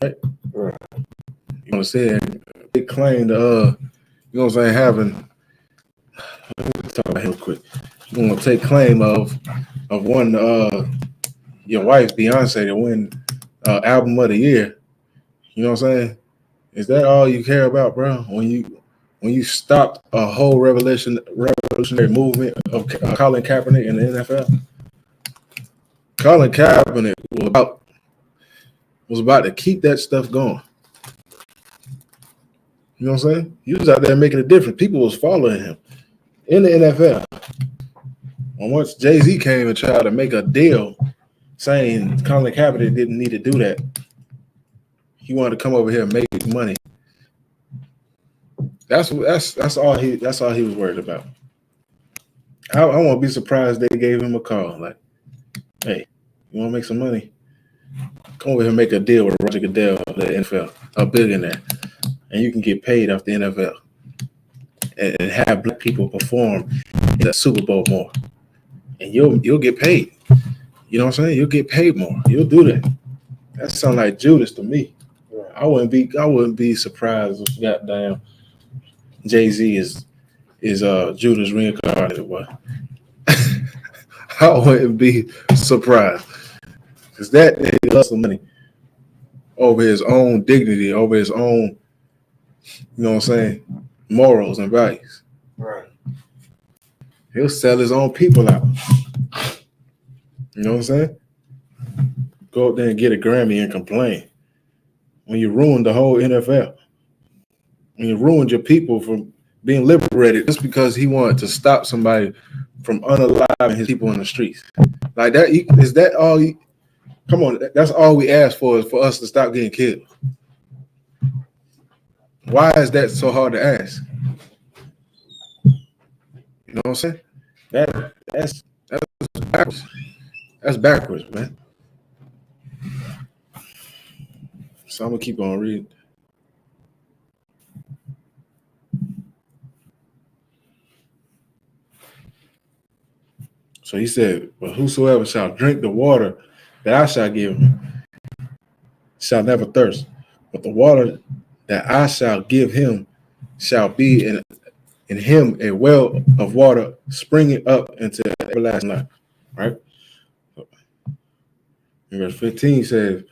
Right? You want to say big claim to you know what I'm saying, having, let's talk about him quick. You want to take claim of one your wife Beyonce to win album of the year. You know what I'm saying? Is that all you care about, bro? When you stopped a whole revolutionary movement of Colin Kaepernick in the NFL? Colin Kaepernick was about to keep that stuff going. You know what I'm saying? He was out there making a difference. People was following him in the NFL. And once Jay-Z came and tried to make a deal saying Colin Kaepernick didn't need to do that, he wanted to come over here and make money. That's all he was worried about. I won't be surprised they gave him a call like, hey, you want to make some money? Come over here and make a deal with Roger Goodell of the NFL, a billionaire, and you can get paid off the NFL and have black people perform in the Super Bowl more, and you'll get paid. You know what I'm saying? You'll get paid more. You'll do that. That sounds like Judas to me. I wouldn't be surprised if goddamn Jay-Z is Judas reincarnated. What? I wouldn't be surprised. Because that he loves some money over his own dignity, over his own, you know what I'm saying, morals and values. Right. He'll sell his own people out. You know what I'm saying? Go up there and get a Grammy and complain. When you ruined the whole NFL. When you ruined your people from being liberated just because he wanted to stop somebody from unaliving his people in the streets. Like that, is that all you? Come on, that's all we ask for is for us to stop getting killed. Why is that so hard to ask? You know what I'm saying? That's backwards. That's backwards, man. So I'm gonna keep on reading. So he said, "But whosoever shall drink the water that I shall give him shall never thirst. But the water that I shall give him shall be in him a well of water springing up into everlasting life." Right? In verse 15 says,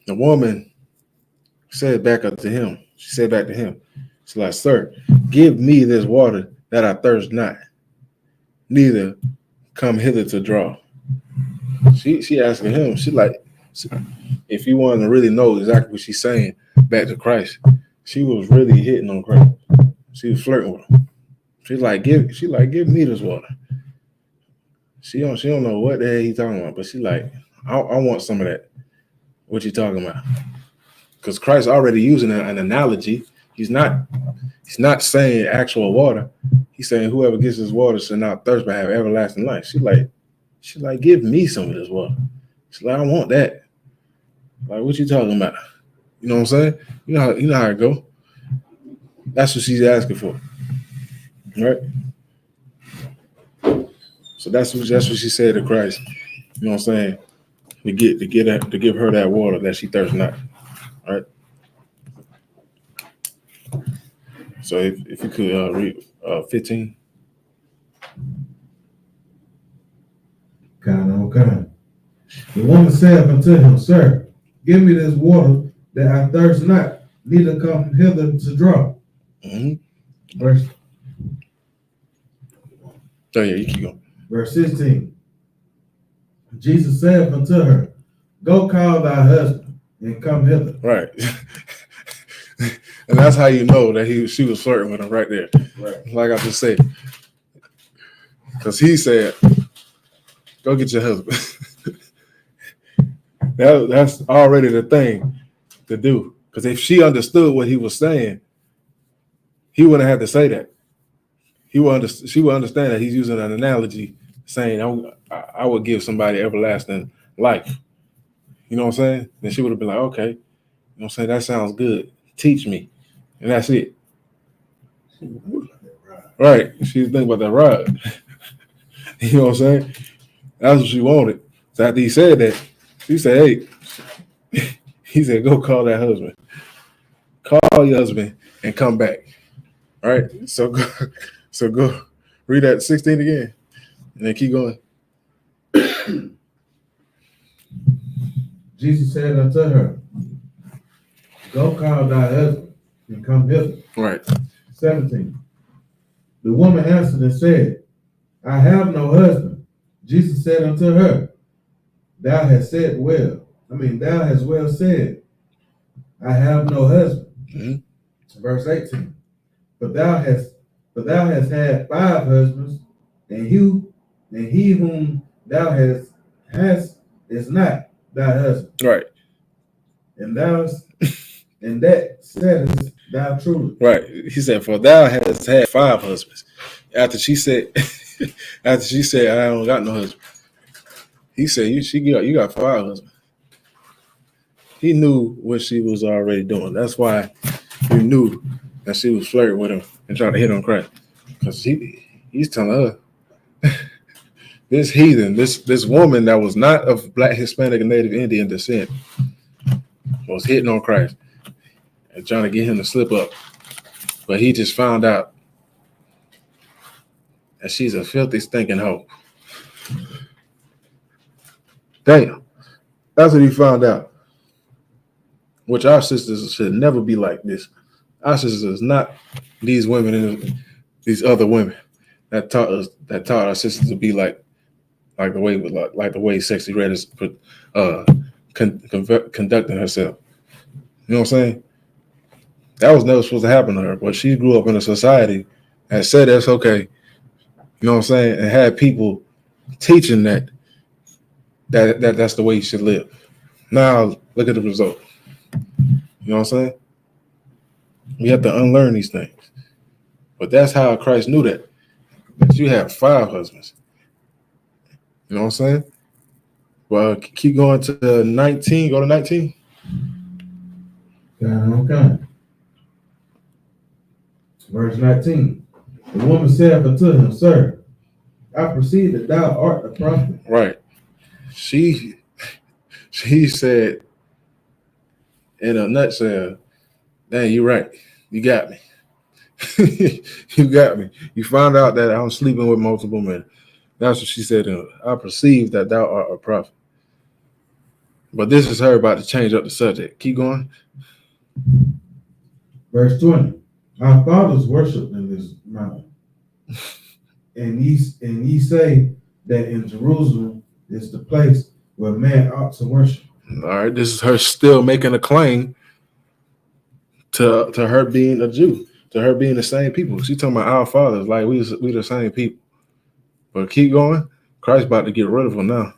the woman said back up to him. She said back to him, she's like, "Sir, give me this water that I thirst not, neither come hither to draw." She asking him, she like, if you want to really know exactly what she's saying back to Christ, she was really hitting on Christ. She was flirting with him. Give me this water. She don't know what the hell he's talking about, but she like, I want some of that. What you talking about? Because Christ already using an analogy. He's not saying actual water. He's saying whoever gets this water shall not thirst but have everlasting life. She like, give me some of this water. She's like, I want that. Like, what you talking about? You know what I'm saying? You know how it go. That's what she's asking for. Right? So that's what she said to Christ. You know what I'm saying? To give her that water that she thirsts not. All right. So if you could read 15. Okay. The woman said unto him, "Sir, give me this water that I thirst not, neither come hither to draw." Mm-hmm. Verse. Oh yeah, you keep going. Verse 16. Jesus said unto her, "Go call thy husband." and come hither. Right. And that's how you know that she was flirting with him right there. Right. Like I just said. Because he said, go get your husband. That's already the thing to do. Because if she understood what he was saying, he wouldn't have to say that. She would understand that he's using an analogy saying, I would give somebody everlasting life. You know what I'm saying? Then she would have been like, okay, you know what I'm saying? That sounds good. Teach me. And that's it. Right. She's thinking about that rod. You know what I'm saying? That's what she wanted. So after he said that, she said, hey, he said, go call that husband. Call your husband and come back. All right. So go read that 16 again. And then keep going. Jesus said unto her, go call thy husband and come hither. Right. 17. The woman answered and said, I have no husband. Jesus said unto her, thou hast well said, I have no husband. Mm-hmm. Verse 18. But thou hast had 5 husbands, and he whom thou hast is not thy husband. Right. And that saidest thou truly. Right. He said, for thou hast had 5 husbands. After she said, I don't got no husband. He said, you got 5 husbands. He knew what she was already doing. That's why he knew that she was flirting with him and trying to hit on Christ. Because he's telling her, this heathen, this woman that was not of Black, Hispanic, and Native Indian descent was hitting on Christ and trying to get him to slip up. But he just found out that she's a filthy, stinking hoe. Damn. That's what he found out. Which our sisters should never be like this. Our sisters is not these women and these other women that taught our sisters to be like the way Sexy Red is conducting herself. You know what I'm saying? That was never supposed to happen to her. But she grew up in a society that said that's okay. You know what I'm saying? And had people teaching that's the way you should live. Now look at the result. You know what I'm saying? We have to unlearn these things. But that's how Christ knew that you have 5 husbands. You know what I'm saying? Well, keep going to 19. Go to 19. Okay. Verse 19. The woman said unto him, Sir, I perceive that thou art a prophet. Right. She said, in a nutshell, dang, you're right. You got me. You got me. You found out that I'm sleeping with multiple men. That's what she said. I perceive that thou art a prophet. But this is her about to change up the subject. Keep going. Verse 20. Our fathers worshipped in this mountain. And ye say that in Jerusalem is the place where man ought to worship. All right, this is her still making a claim to her being a Jew, to her being the same people. She's talking about our fathers, like we the same people. But keep going. Christ's about to get rid of them now.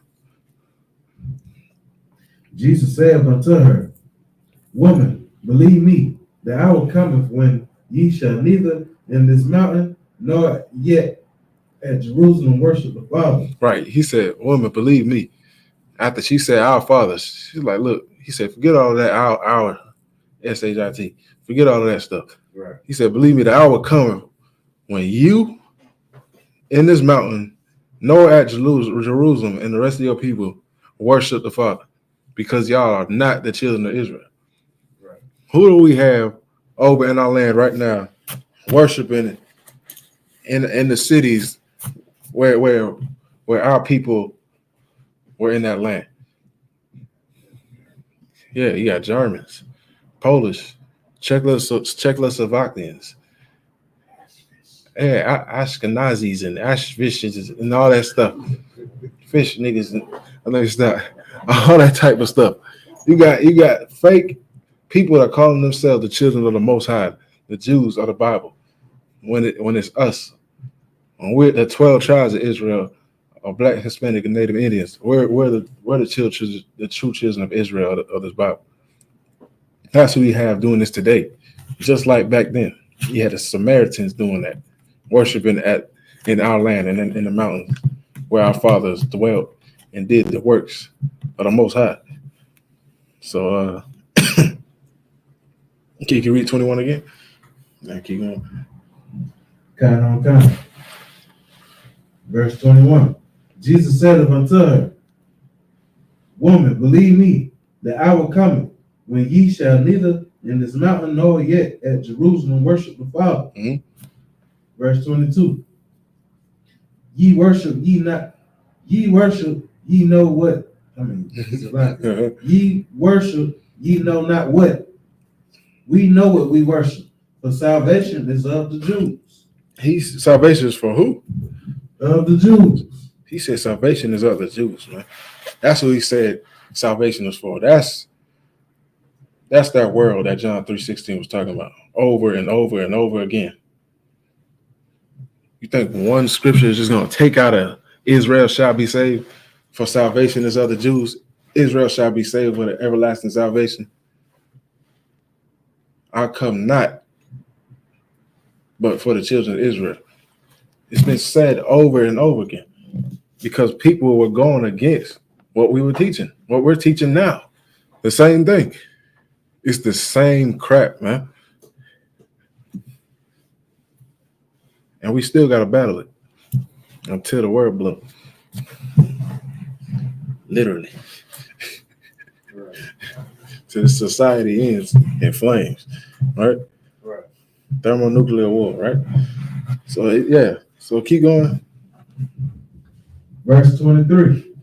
Jesus said unto her, Woman, believe me, the hour cometh when ye shall neither in this mountain nor yet at Jerusalem worship the Father. Right. He said, woman, believe me. After she said our fathers, she's like, look, he said, forget all of that, our S-H-I-T. Forget all of that stuff. Right. He said, believe me, the hour coming when you in this mountain, nor at Jerusalem and the rest of your people worship the Father, because y'all are not the children of Israel. Right. Who do we have over in our land right now worshiping in the cities where our people were in that land? Yeah, you got Germans, Polish, Czechoslovakians, Ashkenazis and Ashvishes and all that stuff. Fish niggas, I know it's not all that type of stuff. You got fake people that are calling themselves the children of the Most High, the Jews of the Bible. When it's us, when we're the 12 tribes of Israel, or Black, Hispanic, and Native Indians, we're the children, the true children of Israel of this Bible. That's who we have doing this today. Just like back then, you had the Samaritans doing that, worshiping in our land and in the mountains where our fathers dwelt and did the works of the Most High. So, can you read 21 again? Now keep going. Kind on. Verse 21. Jesus said unto her, Woman, believe me, the hour cometh when ye shall neither in this mountain nor yet at Jerusalem worship the Father. Mm-hmm. Verse 22. Ye worship ye not, ye worship ye know what. It's a lot. Ye worship ye know not what. We know what we worship, for salvation is of the Jews. Salvation is for who? Of the Jews. He said salvation is of the Jews, man. That's what he said salvation is for. That's that world that John 3:16 was talking about over and over and over again. You think one scripture is just going to take out a Israel shall be saved for salvation is of the Jews? Israel shall be saved with an everlasting salvation. I come not, but for the children of Israel. It's been said over and over again because people were going against what we were teaching, what we're teaching now. The same thing. It's the same crap, man. And we still got to battle it until the word blows. Literally. Right. Till the society ends in flames, right? Right. Thermonuclear war, right? So, yeah. So keep going. Verse 23.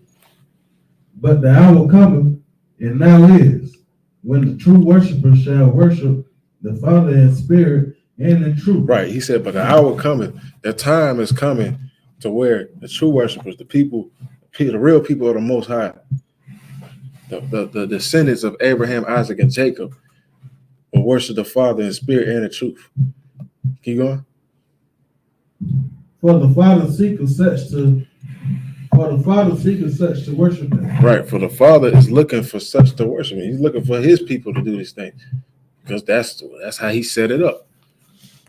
But the hour cometh, and now is, when the true worshipers shall worship the Father in spirit and in truth. Right. He said, but the hour coming, the time is coming to where the true worshipers, the real people of the Most High, the descendants of Abraham, Isaac, and Jacob will worship the Father in spirit and in truth. Keep going. For the Father seeketh such to worship him. Right. For the Father is looking for such to worship him. He's looking for his people to do these things because that's how he set it up.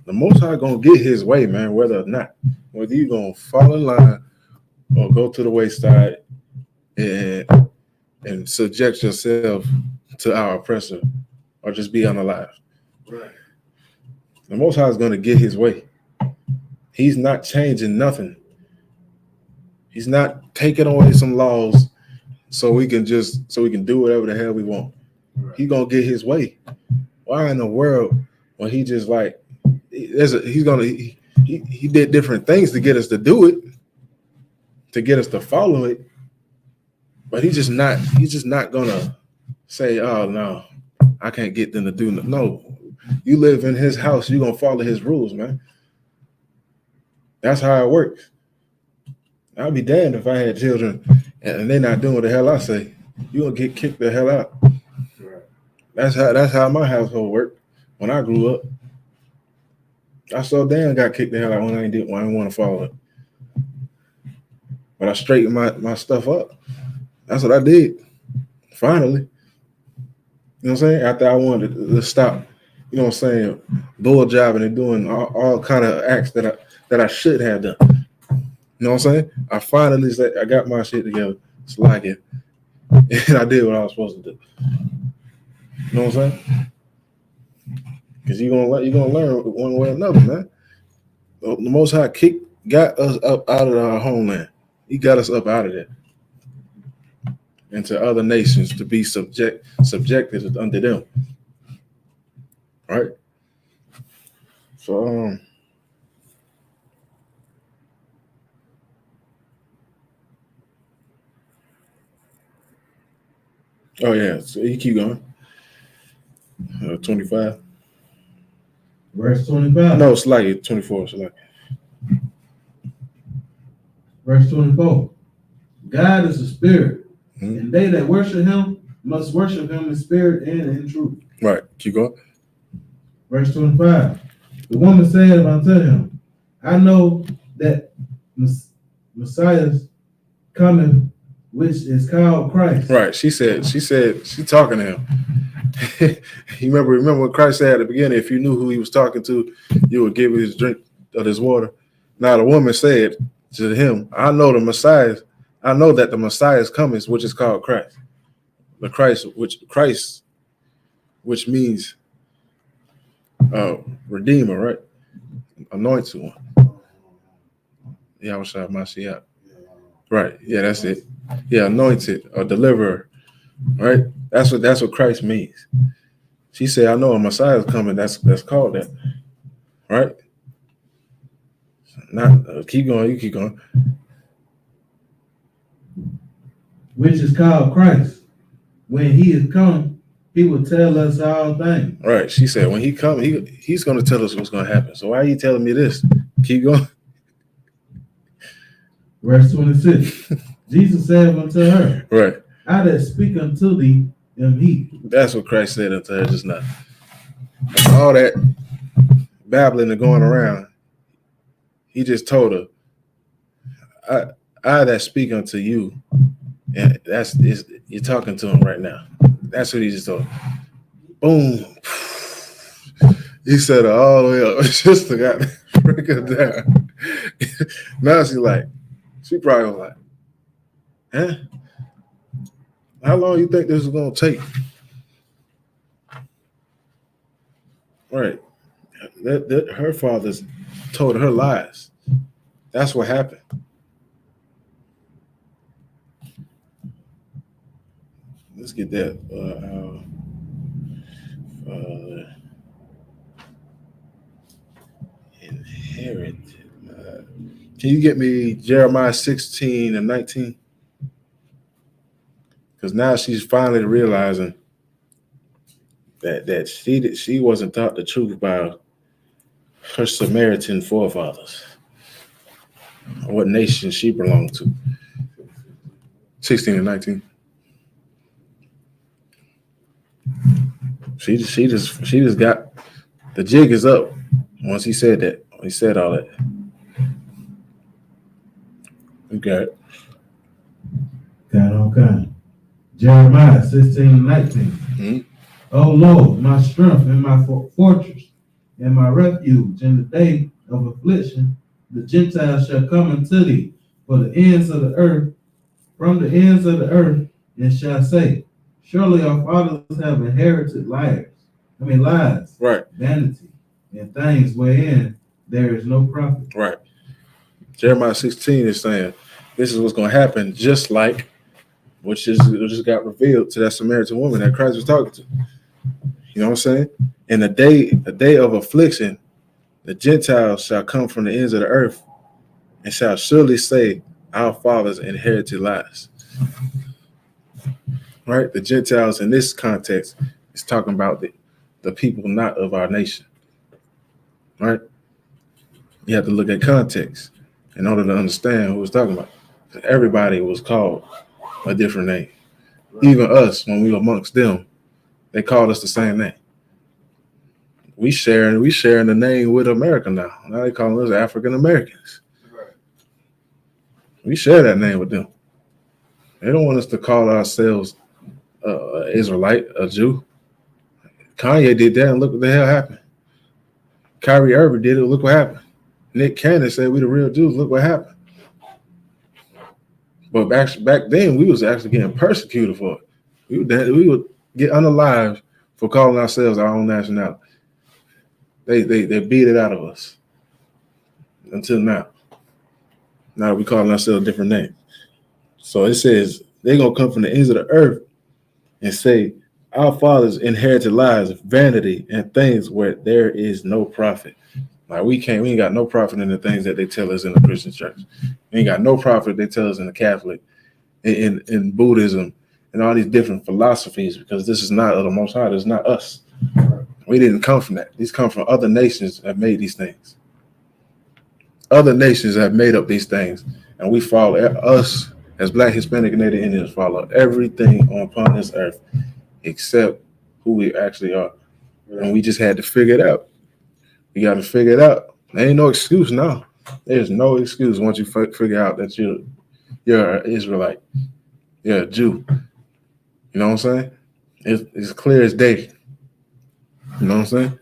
The Most High gonna get his way, man, whether or not. Whether you gonna fall in line or go to the wayside and subject yourself to our oppressor or just be unalive. Right. The Most High is gonna get his way. He's not changing nothing. He's not taking away some laws so we can do whatever the hell we want. Right. He's gonna get his way. Why in the world when he just like he did different things to get us to do it, to get us to follow it, but he's just not gonna say, oh no, I can't get them to do no. You live in his house, you're gonna follow his rules, man. That's how it works. I'd be damned if I had children and they're not doing what the hell I say. You're gonna get kicked the hell out. Right. That's how my household worked when I grew up. I so damn got kicked the hell out when I didn't want to follow it. But I straightened my stuff up. That's what I did. Finally. You know what I'm saying? After I wanted to stop, you know what I'm saying, bull jobbing and doing all kind of acts that I should have done. You know what I'm saying? I finally said I got my shit together. It's like it. And I did what I was supposed to do. You know what I'm saying? Because you're gonna learn one way or another, man. The Most High got us up out of our homeland. He got us up out of there into other nations to be subjected under them. Right? So oh yeah, so you keep going. 25. Verse 25. No, it's like 24. It's like Verse 24. God is a spirit, Mhm. and they that worship him must worship him in spirit and in truth. Right. Keep going. Verse 25. The woman said unto him, I know that Messiah cometh, which is called Christ. Right. She talking to him. You remember what Christ said at the beginning, if you knew who he was talking to, you would give his drink of this water. Now the woman said to him, I know that the Messiah is coming, which is called Christ. The Christ, which means Redeemer, right? Anointed one. Yeah, I was trying my shit out. Right. Yeah, that's it. Yeah, anointed or deliverer. Right? That's what Christ means. She said, I know a Messiah is coming. That's called that. Right? Not keep going, you keep going. Which is called Christ. When he is come, he will tell us all things. Right. She said, when he come, he's going to tell us what's going to happen. So why are you telling me this? Keep going. Verse 26. Jesus said unto her, Right. I that speak unto thee am he. That's what Christ said unto her just now. All that babbling and going around, he just told her, I that speak unto you, and you're talking to him right now. That's what he just told her. Boom. He said it all the way up. Sister got freaking down. Now she probably was like, huh? How long you think this is gonna take? Right. That her father's told her lies. That's what happened. Let's get that. Inherited. Can you get me Jeremiah 16 and 19? Because now she's finally realizing that she wasn't taught the truth by her Samaritan forefathers, or what nation she belonged to. 16 and 19. She just got the jig is up once he said that. He said all that. Okay. Okay. Jeremiah 16 and 19. Mm-hmm. O Lord, my strength and my fortress and my refuge in the day of affliction, the Gentiles shall come unto thee from the ends of the earth, and shall say, surely our fathers have inherited lies, Right. vanity, and things wherein there is no profit. Right. Jeremiah 16 is saying this is what's going to happen, just like which just got revealed to that Samaritan woman that Christ was talking to. You know what I'm saying? In the day of affliction, the Gentiles shall come from the ends of the earth and shall surely say, our fathers inherited lies. Right? The Gentiles in this context is talking about the people not of our nation. Right? You have to look at context in order to understand who was talking about. Everybody was called a different name. Even us, when we were amongst them, they called us the same name. We sharing the name with America now. Now they call us African Americans. Right. We share that name with them. They don't want us to call ourselves Israelite, a Jew. Kanye did that, and look what the hell happened. Kyrie Irving did it. Look what happened. Nick Cannon said we the real Jews. Look what happened. But back then, we was actually getting persecuted for it. We would get unalived for calling ourselves our own nationality. They beat it out of us until now. Now we calling ourselves a different name. So it says they're going to come from the ends of the earth and say, our fathers inherited lies, vanity, and things where there is no profit. Like we ain't got no profit in the things that they tell us in the Christian church. We ain't got no profit they tell us in the Catholic, in Buddhism, and all these different philosophies, because this is not of the Most High. It's not us. We didn't come from that. These come from other nations that have made these things. Other nations have made up these things, and we follow us as Black, Hispanic, and Native Indians follow everything upon this earth except who we actually are. And we just had to figure it out. We got to figure it out. There ain't no excuse now. There's no excuse once you figure out that you're an Israelite. You're a Jew. You know what I'm saying? It's clear as day. You know what I'm saying?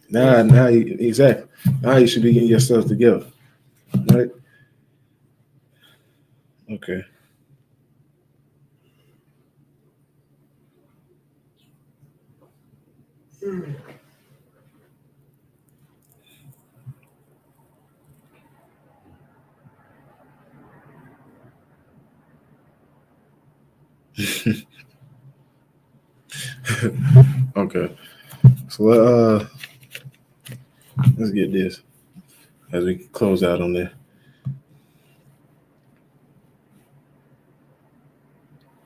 Now, exactly. Now you should be getting yourself together. Right? Okay. Okay. So let's get this as we close out on there.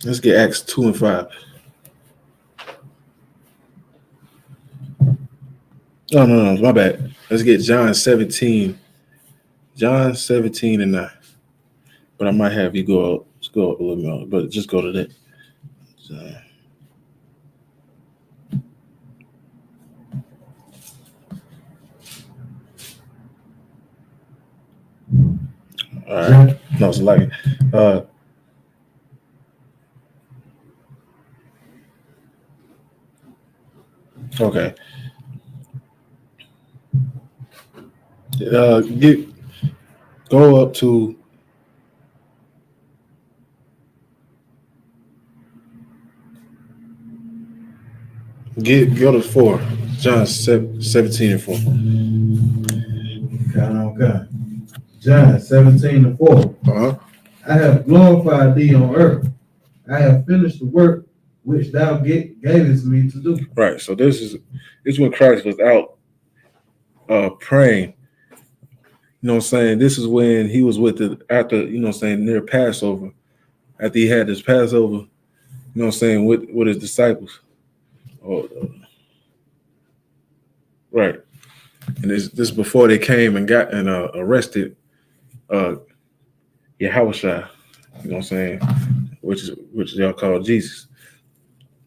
Let's get Acts 2 and 5. No, my bad. Let's get John 17. John 17 and 9. But I might have you go up a little more, but just go to that. All right. No, it's like okay. Go up to go to 4. John 17 and 4. Okay. John 17 and 4. Uh-huh. I have glorified thee on earth. I have finished the work which thou gavest me to do. Right. So this is when Christ was out praying. You know what I'm saying? This is when he was after, you know what I'm saying, near Passover. After he had this Passover, you know what I'm saying, with his disciples. Right. And this before they came and got arrested Yahushua, you know what I'm saying, which y'all call Jesus.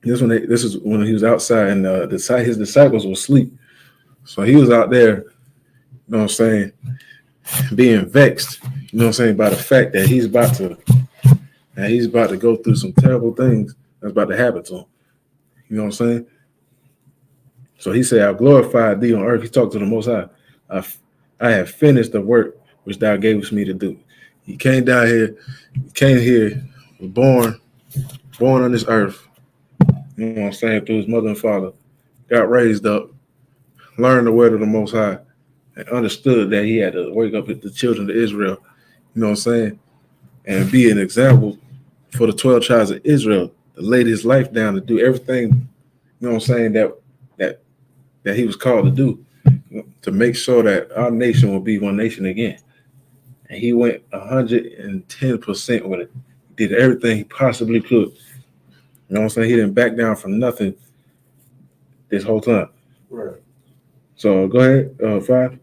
This is when he was outside and his disciples were asleep. So he was out there, you know what I'm saying, being vexed, you know what I'm saying, by the fact that he's about to go through some terrible things that's about to happen to him. You know what I'm saying? So he said, I've glorified thee on earth. He talked to the Most High. I have finished the work which thou gavest me to do. He came down here, was born on this earth, you know what I'm saying, through his mother and father, got raised up, learned the word of the Most High, and understood that he had to wake up the children of Israel, you know what I'm saying, and be an example for the 12 tribes of Israel, to lay his life down to do everything, you know what I'm saying, that he was called to do, to make sure that our nation will be one nation again. And he went 110% with it. He did everything he possibly could. You know what I'm saying? He didn't back down from nothing this whole time. Right. So go ahead, 5.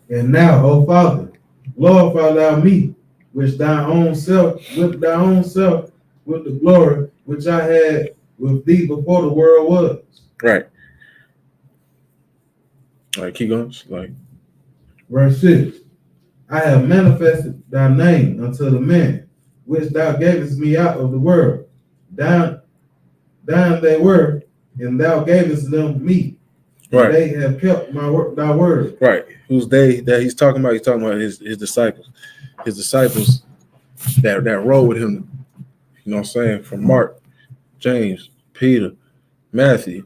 And now, O Father, glorify thou me, with thy own self, with the glory which I had with thee before the world was. Right. All right, keep going. Verse 6. I have manifested thy name unto the men, which thou gavest me out of the world. Down they were, and thou gavest them me. Right. They have kept thy word. Right. Who's they that he's talking about? He's talking about his disciples. His disciples that rode with him, you know what I'm saying, from Mark, James, Peter, Matthew, you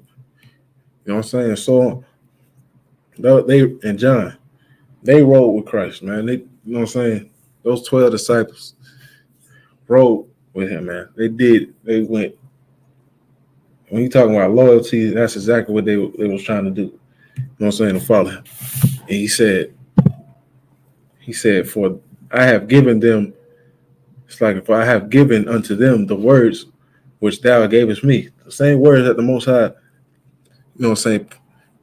know what I'm saying? So they and John, they rode with Christ, man. They, you know what I'm saying? Those 12 disciples rode with him, man. They went. When you talking about loyalty, that's exactly what they was trying to do. You know what I'm saying? To follow him. And he said, for I have given them, it's like if I have given unto them the words which thou gavest me. The same words that the Most High, you know what I'm saying,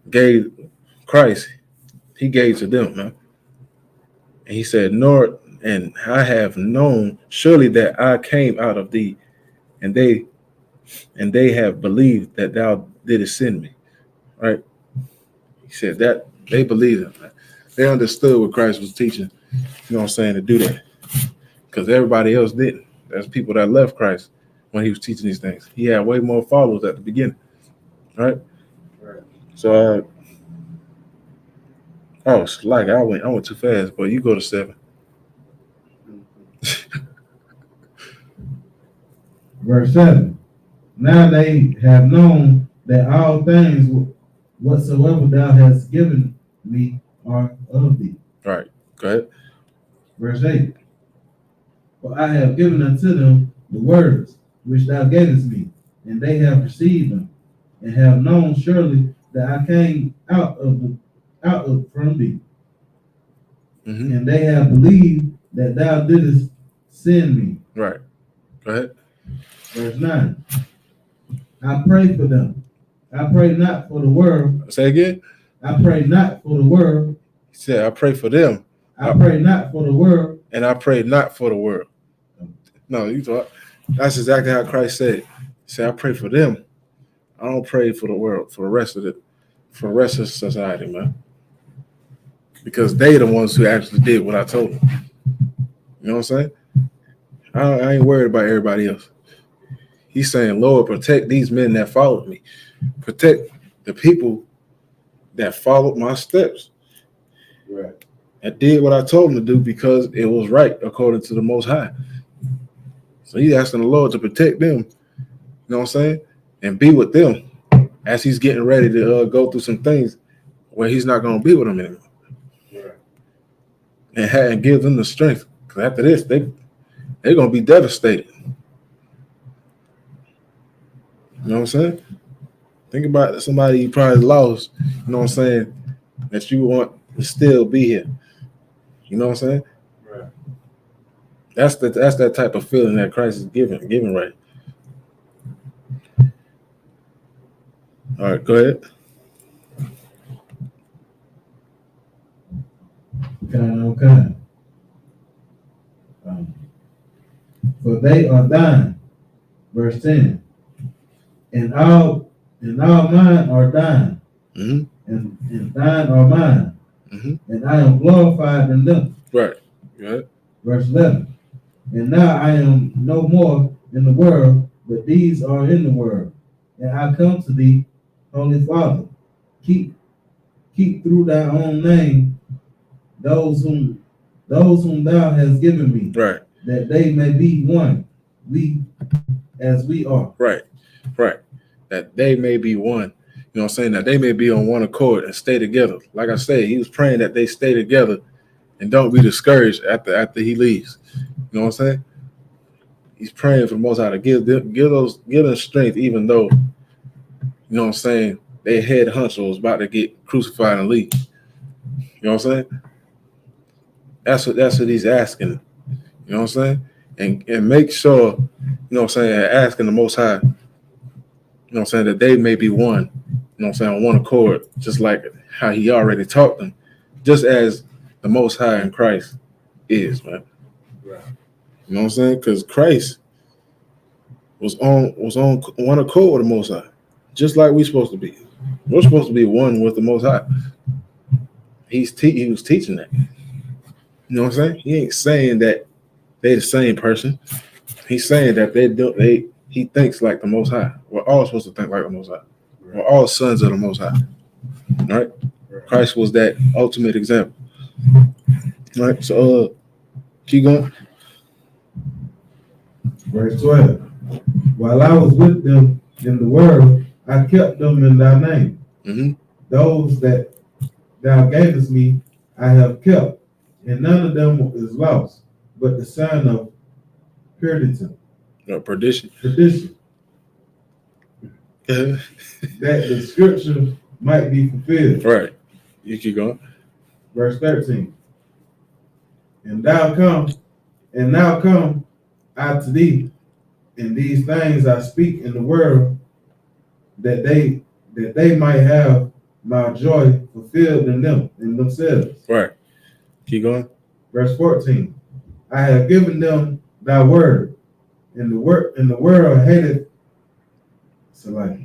gave Christ, he gave to them, man. And he said, "Nor and I have known surely that I came out of thee, and they have believed that thou didst send me." Right? He said that they believed him. They understood what Christ was teaching. You know what I'm saying, to do that, because everybody else didn't. There's people that left Christ when he was teaching these things. He had way more followers at the beginning. Right? So it's like I went too fast, but you go to 7. Verse 7. Now they have known that all things whatsoever thou hast given me are of thee. Right. Go ahead. Verse 8. For I have given unto them the words which thou gavest me, and they have received them, and have known surely that I came out from thee. Mm-hmm. And they have believed that thou didst send me. Right. Go ahead. Verse 9. I pray for them. I pray not for the world. Say again. I pray not for the world. He said, I pray for them. I pray not for the world. And I pray not for the world. No, you thought that's exactly how Christ said it. He said, I pray for them. I don't pray for the world, for the rest of society, man. Because they the ones who actually did what I told them. You know what I'm saying? I ain't worried about everybody else. He's saying, Lord, protect these men that followed me. Protect the people that followed my steps. Right. And did what I told them to do because it was right according to the Most High. So he's asking the Lord to protect them. You know what I'm saying? And be with them as he's getting ready to go through some things where he's not going to be with them anymore. Right. And give them the strength. Because after this, they're going to be devastated. You know what I'm saying? Think about somebody you probably lost, you know what I'm saying, that you want to still be here. You know what I'm saying? Right. That's that type of feeling that Christ is giving right. All right, go ahead. Okay. For they are thine. Verse 10. And all mine are thine. Mm-hmm. And thine are mine. Mm-hmm. And I am glorified in them. Right. Right. Verse 11. And now I am no more in the world, but these are in the world. And I come to thee, Holy Father. Keep through thy own name those whom thou hast given me. Right. That they may be one, we as we are. Right. Right. That they may be one. You know what I'm saying? That they may be on one accord and stay together. Like I said, he was praying that they stay together and don't be discouraged after he leaves. You know what I'm saying? He's praying for the Most High to give them strength, even though, you know what I'm saying, their head honcho was about to get crucified and leave. You know what I'm saying? That's what he's asking. You know what I'm saying? And make sure, you know what I'm saying, asking the Most High, you know what I'm saying, that they may be one, you know what I'm saying, on one accord, just like how he already taught them, just as the Most High in Christ is, man. Right. You know what I'm saying? Because Christ was on one accord with the Most High, just like we're supposed to be. We're supposed to be one with the Most High. He was teaching that. You know what I'm saying? He ain't saying that they the same person. He's saying that he thinks like the Most High. We're all supposed to think like the Most High. We're all sons of the Most High. Right? Christ was that ultimate example. Right? So keep going. Verse 12. While I was with them in the world, I kept them in thy name. Mm-hmm. Those that thou gavest me, I have kept, and none of them is lost, but the son of perdition. Perdition. That the scripture might be fulfilled. Right. You keep going. Verse 13. And now come I to thee, and these things I speak in the world, that they might have my joy fulfilled in themselves. Right. Keep going. Verse 14. I have given them thy word, and the world hated. So like,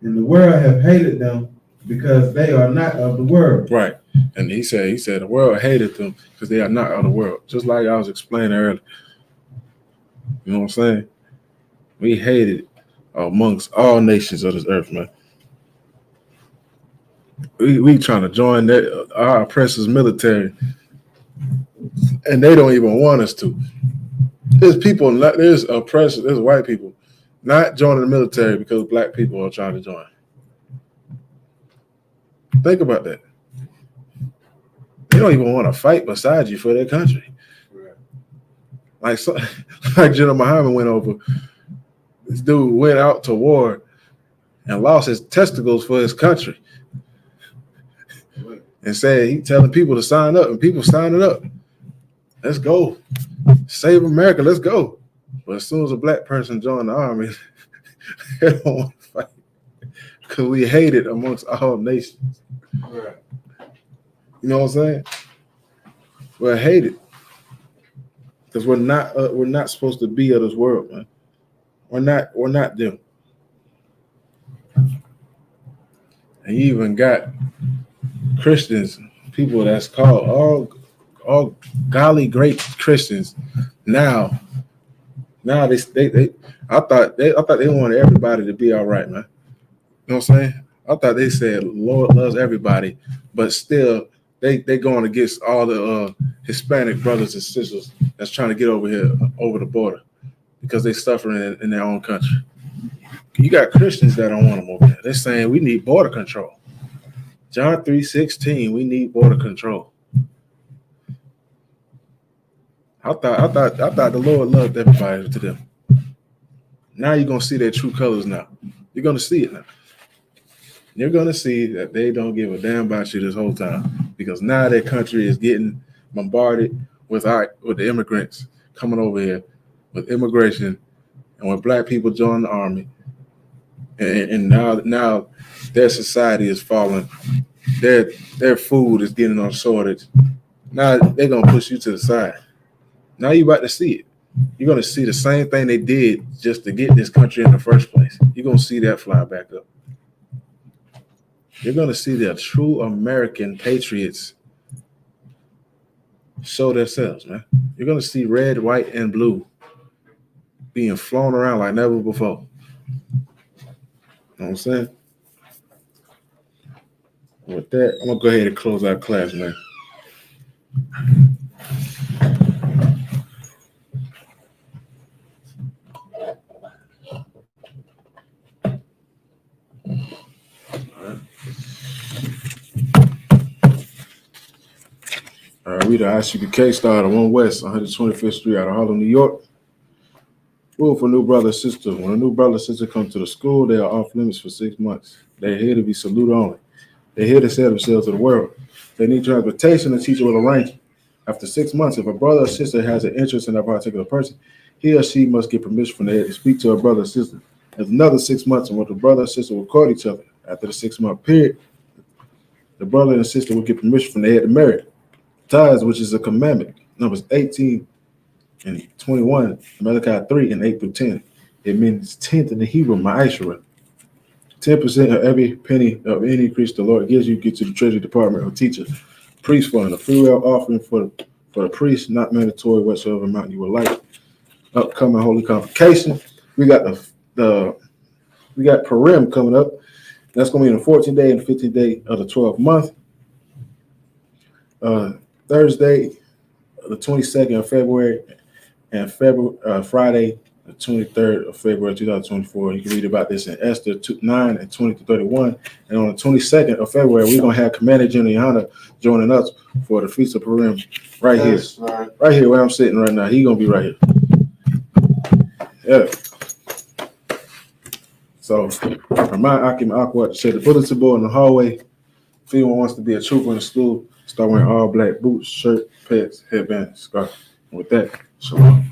and the world have hated them because they are not of the world. Right. And he said the world hated them because they are not of the world. Just like I was explaining earlier. You know what I'm saying? We hated amongst all nations of this earth, man. We trying to join our oppressors' military, and they don't even want us to. There's oppressors, there's white people not joining the military because black people are trying to join. Think about that. They don't even want to fight beside you for their country. Right. Like General Muhammad went over. This dude went out to war and lost his testicles for his country. And said he telling people to sign up, and people signing up. Let's go. Save America, let's go. But as soon as a black person joined the army, they don't want to fight. Because we hate it amongst all nations. Right. You know what I'm saying? We're hated. Because we're not supposed to be of this world, man. We're not them. And you even got Christians, people that's called all golly great Christians. Now they I thought they wanted everybody to be all right, man. You know what I'm saying? I thought they said Lord loves everybody, but still they going against all the Hispanic brothers and sisters that's trying to get over here over the border because they suffering in their own country. You got Christians that don't want them over there. They're saying we need border control. John 3:16, we need border control. I thought the Lord loved everybody to them. Now you're gonna see their true colors now. You're gonna see it now. You're gonna see that they don't give a damn about you this whole time because now their country is getting bombarded with the immigrants coming over here with immigration, and when black people join the army, and now their society is falling, their food is getting on shortage. Now they're gonna push you to the side. Now you're about to see it. You're gonna see the same thing they did just to get this country in the first place. You're gonna see that fly back up. You're gonna see the true American patriots show themselves, man. You're gonna see red, white, and blue being flown around like never before. You know what I'm saying? With that, I'm gonna go ahead and close our class, man. We the ISUPK started on 1 West, 125th Street out of Harlem, New York. Rule for new brother or sister. When a new brother or sister comes to the school, they are off limits for 6 months. They're here to be saluted only. They're here to sell themselves to the world. If they need transportation, the teacher will arrange it. After 6 months, if a brother or sister has an interest in that particular person, he or she must get permission from the head to speak to a brother or sister. There's another 6 months in which the brother or sister will court each other. After the 6 month period, the brother and sister will get permission from the head to marry. Tithes, which is a commandment, Numbers 18 and 21, Malachi 3 and 8 through 10. It means 10th in the Hebrew, ma'ashra. 10% of every penny of any increase the Lord gives you, get to the treasury department or teacher. Priest fund, a freewill offering for the priest, not mandatory whatsoever amount you would like. Upcoming holy convocation. We got we got Purim coming up. That's going to be the 14th day and 15th day of the 12th month. Thursday, the 22nd of February, and Friday, the 23rd of February 2024. You can read about this in Esther 9 and 20-31. And on the 22nd of February, we're going to have Commander General Yohana joining us for the Feast of Purim right here. Right here where I'm sitting right now. He's going to be right here. Yeah. So, remind Akim Aqua to share the bulletin board in the hallway. If anyone wants to be a trooper in the school, start wearing all black boots, shirt, pants, headband, scarf. And with that, shalom.